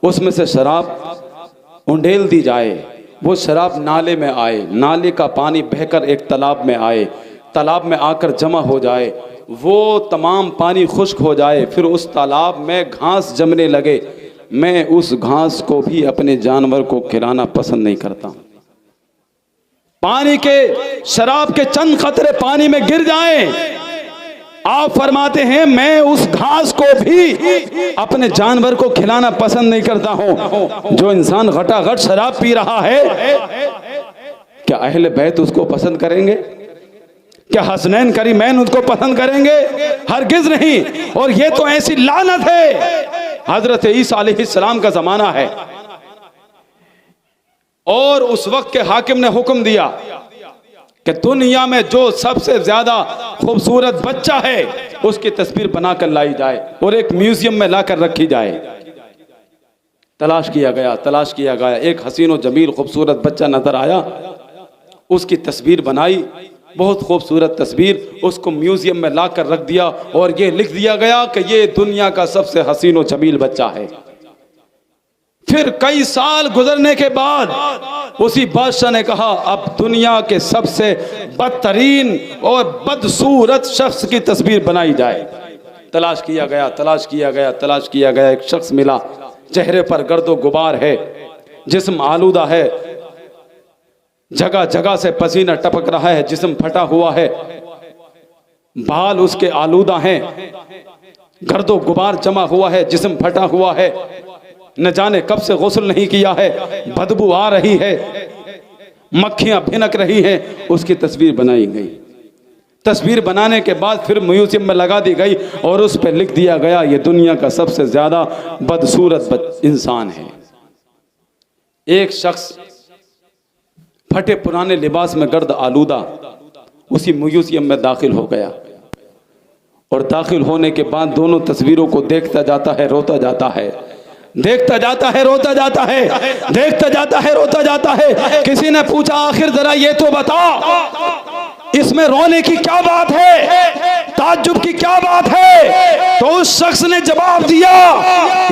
उसमें से शराब उंडेल दी जाए, वो शराब नाले में आए, नाले का पानी बहकर एक तालाब में आए, तालाब में आकर जमा हो जाए, वो तमाम पानी खुश्क हो जाए, फिर उस तालाब में घास जमने लगे, मैं उस घास को भी अपने जानवर को खिलाना पसंद नहीं करता। पानी के, शराब के चंद कतरे पानी में गिर जाएं, आप फरमाते हैं मैं उस घास को भी अपने जानवर को खिलाना पसंद नहीं करता हूं। जो इंसान घटाघट शराब पी रहा है, क्या अहले बैत उसको पसंद करेंगे? क्या हसनैन करीमैन उसको पसंद करेंगे? हरगिज नहीं। और ये तो ऐसी लानत है, हजरत ईसा अलैहिस्सलाम का जमाना है और उस वक्त के हाकिम ने हुक्म दिया कि दुनिया में जो सबसे ज्यादा खूबसूरत बच्चा है उसकी तस्वीर बनाकर लाई जाए और एक म्यूजियम में लाकर रखी जाए। तलाश किया गया, एक हसीन और जमील खूबसूरत बच्चा नजर आया, उसकी तस्वीर बनाई, बहुत खूबसूरत तस्वीर, उसको म्यूजियम में लाकर रख दिया और ये लिख दिया गया कि ये दुनिया का सबसे हसीन और जमील बच्चा है। फिर कई साल गुजरने के बाद उसी बादशाह ने कहा अब दुनिया के सबसे बदतरीन और बदसूरत शख्स की तस्वीर बनाई जाए। तलाश किया गया, एक शख्स मिला, चेहरे पर गर्दो गुबार है, जिस्म आलूदा है, जगह जगह से पसीना टपक रहा है, जिस्म फटा हुआ है, बाल उसके आलूदा हैं, गर्दो गुबार जमा हुआ है, जिस्म फटा हुआ है, न जाने कब से गुस्ल नहीं किया है, बदबू आ रही है, मक्खियां भिनक रही हैं। उसकी तस्वीर बनाई गई। तस्वीर बनाने के बाद फिर म्यूजियम में लगा दी गई और उस पर लिख दिया गया ये दुनिया का सबसे ज्यादा बदसूरत इंसान है। एक शख्स फटे पुराने लिबास में गर्द आलूदा उसी म्यूजियम में दाखिल हो गया और दाखिल होने के बाद दोनों तस्वीरों को देखता जाता है, रोता जाता है, देखता जाता है, रोता जाता है, देखता जाता है, रोता जाता है। किसी ने पूछा आखिर जरा ये तो बता इसमें रोने की क्या बात है, ताज्जुब की क्या बात है? तो उस शख्स ने जवाब दिया,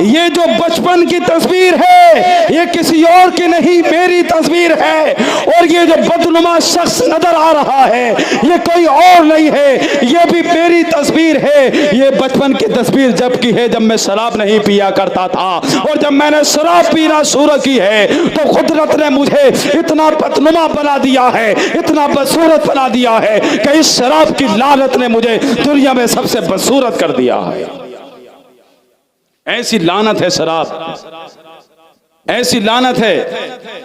ये जो बचपन की तस्वीर है ये किसी और की नहीं, मेरी तस्वीर है। और ये जो बदनुमा शख्स नजर आ रहा है ये कोई और नहीं है, ये भी मेरी तस्वीर है। ये बचपन की तस्वीर जब की है जब मैं शराब नहीं पिया करता था, और जब मैंने शराब पीना शुरू की है तो कुदरत ने मुझे इतना बदनुमा बना दिया है, इतना बदसूरत बना दिया है कि इस शराब की लानत ने मुझे दुनिया में सबसे बदसूरत कर दिया है। ऐसी लानत है शराब, ऐसी लानत है।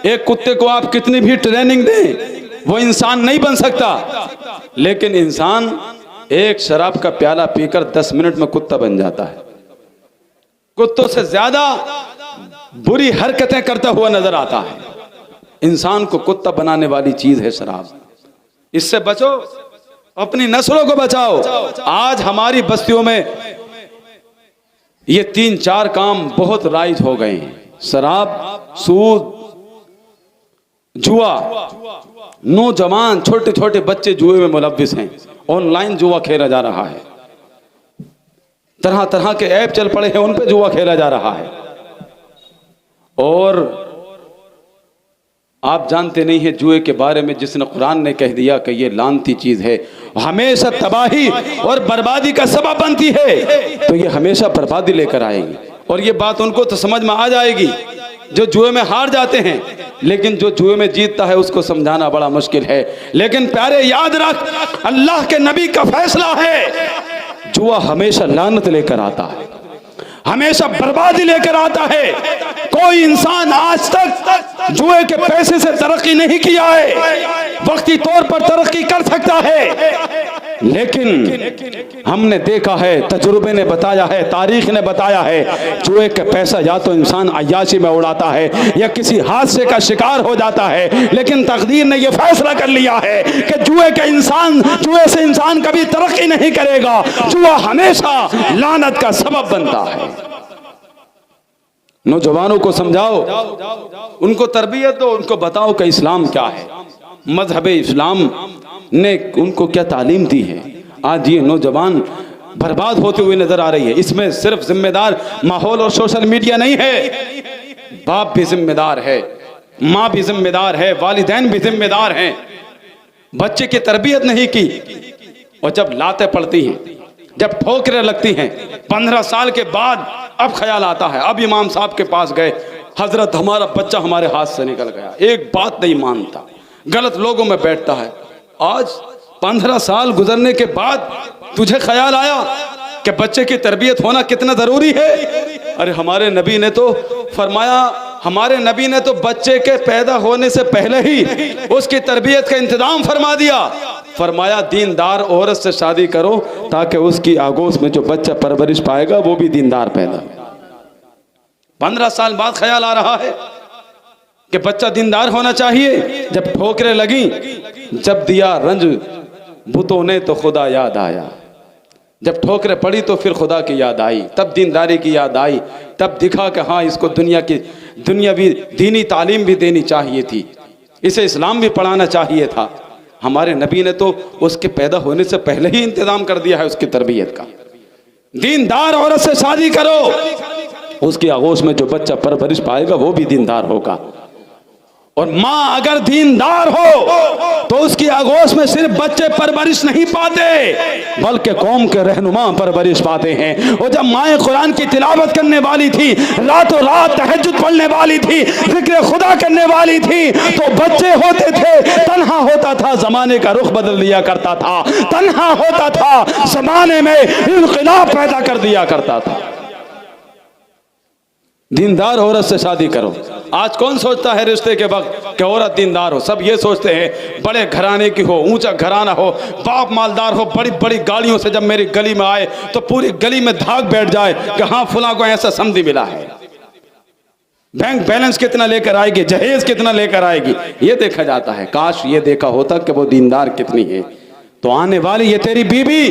एक कुत्ते को आप कितनी भी ट्रेनिंग दें वो इंसान नहीं बन सकता, लेकिन इंसान एक शराब का प्याला पीकर 10 मिनट में कुत्ता बन जाता है। कुत्तों से ज्यादा बुरी हरकतें करता हुआ नजर आता है। इंसान को कुत्ता बनाने वाली चीज है शराब। इससे बचो, अपनी नस्लों को बचाओ। आज हमारी बस्तियों में ये 3-4 काम बहुत राइज हो गए हैं। शराब, सूद, जुआ। नौजवान छोटे छोटे बच्चे जुए में मुलव्विस हैं। ऑनलाइन जुआ खेला जा रहा है, तरह तरह के ऐप चल पड़े हैं, उन पे जुआ खेला जा रहा है। और आप जानते नहीं हैं जुए के बारे में, जिसने कुरान ने कह दिया कि ये लानती चीज है, हमेशा तबाही और बर्बादी का सबब बनती है, तो ये हमेशा बर्बादी लेकर आएगी। और ये बात उनको तो समझ में आ जाएगी जो जुए में हार जाते हैं, लेकिन जो जुए में जीतता है उसको समझाना बड़ा मुश्किल है। लेकिन प्यारे याद रख, अल्लाह के नबी का फैसला है, जुआ हमेशा लानत लेकर आता है, हमेशा बर्बादी लेकर आता है। कोई इंसान आज तक जुए के पैसे से तरक्की नहीं किया है। वक्ती तौर पर तरक्की कर सकता है, लेकिन हमने देखा है, तजुर्बे ने बताया है, तारीख ने बताया है, जुए का पैसा या तो इंसान अय्याशी में उड़ाता है या किसी हादसे का शिकार हो जाता है। लेकिन तकदीर ने यह फैसला कर लिया है कि जुए से इंसान कभी तरक्की नहीं करेगा। जुआ हमेशा लानत का सबब बनता है। नौजवानों को समझाओ, उनको तरबियत दो, उनको बताओ कि इस्लाम क्या है, मजहब इस्लाम ने उनको क्या तालीम दी है। आज ये नौजवान बर्बाद होते हुए नजर आ रही है। इसमें सिर्फ जिम्मेदार माहौल और सोशल मीडिया नहीं है, बाप भी जिम्मेदार है, माँ भी जिम्मेदार है, वालिदैन भी जिम्मेदार हैं। बच्चे की तरबियत नहीं की, और जब लातें पड़ती हैं, जब ठोकरें लगती हैं, 15 साल के बाद अब ख्याल आता है, अब इमाम साहब के पास गए, हजरत हमारा बच्चा हमारे हाथ से निकल गया, एक बात नहीं मानता, गलत लोगों में बैठता है। आज 15 साल गुजरने के बाद तुझे ख्याल आया कि बच्चे की तरबियत होना कितना जरूरी है। अरे हमारे नबी ने तो फरमाया, हमारे नबी ने तो बच्चे के पैदा होने से पहले ही उसकी तरबियत का इंतजाम फरमा दिया। फरमाया दीनदार औरत से शादी करो ताकि उसकी आगोश में जो बच्चा परवरिश पाएगा वो भी दीनदार पैदा। 15 साल बाद ख्याल आ रहा है कि बच्चा दीनदार होना चाहिए। जब ठोकरें लगी, जब दिया रंज बुतों ने तो खुदा याद आया, जब ठोकरें पड़ी तो फिर खुदा की याद आई, तब दीनदारी की याद आई, तब दिखा कि हाँ इसको दुनियावी दीनी तालीम भी देनी चाहिए थी, इसे इस्लाम भी पढ़ाना चाहिए था। हमारे नबी ने तो उसके पैदा होने से पहले ही इंतजाम कर दिया है उसकी तरबियत का। दीनदार औरत से शादी करो, उसकी आगोश में जो बच्चा परवरिश पाएगा वो भी दीनदार होगा। और माँ अगर दीनदार हो तो उसकी आगोश में सिर्फ बच्चे परवरिश नहीं पाते बल्कि कौम के रहनुमा परवरिश पाते हैं। और जब माए कुरान की तिलावत करने वाली थी, रातों रात तहज्जुद पढ़ने वाली थी, जिक्र खुदा करने वाली थी, तो बच्चे होते थे, तन्हा होता था, जमाने का रुख बदल दिया करता था, तन्हा होता था, जमाने में इनकलाब पैदा कर दिया करता था। दीनदार औरत से शादी करो। आज कौन सोचता है रिश्ते के वक्त कि औरत दीनदार हो? सब ये सोचते हैं बड़े घराने की हो, ऊंचा घराना हो, बाप मालदार हो, बड़ी बड़ी गाड़ियों से जब मेरी गली में आए तो पूरी गली में धाक बैठ जाए कि हाँ फुला को ऐसा समधी मिला है। बैंक बैलेंस कितना लेकर आएगी, जहेज कितना लेकर आएगी, ये देखा जाता है। काश ये देखा होता कि वो दीनदार कितनी है। तो आने वाली ये तेरी बीबी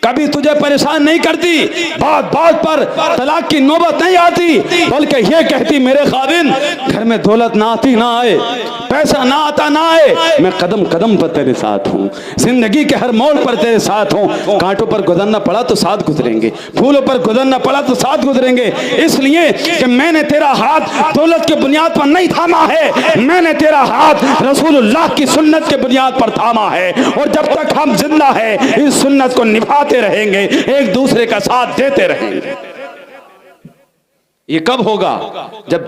कभी तुझे परेशान नहीं करती, बात बात पर तलाक की नौबत नहीं आती, बल्कि ये कहती मेरे खाविन घर में दौलत ना आती ना आए, पैसा ना आता ना आए, मैं कदम कदम पर तेरे साथ हूँ, जिंदगी के हर मोड़ पर तेरे साथ हूँ। कांटों पर गुजरना पड़ा तो साथ गुजरेंगे, फूलों पर गुजरना पड़ा तो साथ गुजरेंगे, इसलिए कि मैंने तेरा हाथ दौलत के बुनियाद पर नहीं थामा है, मैंने तेरा हाथ रसूलुल्लाह की सुन्नत के बुनियाद पर थामा है। और जब तक हम जिंदा है इस सुन्नत को निभाते रहेंगे, एक दूसरे का साथ देते रहेंगे। ये कब होगा? जब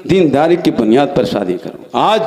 दीनदारी की बुनियाद पर शादी करो। आज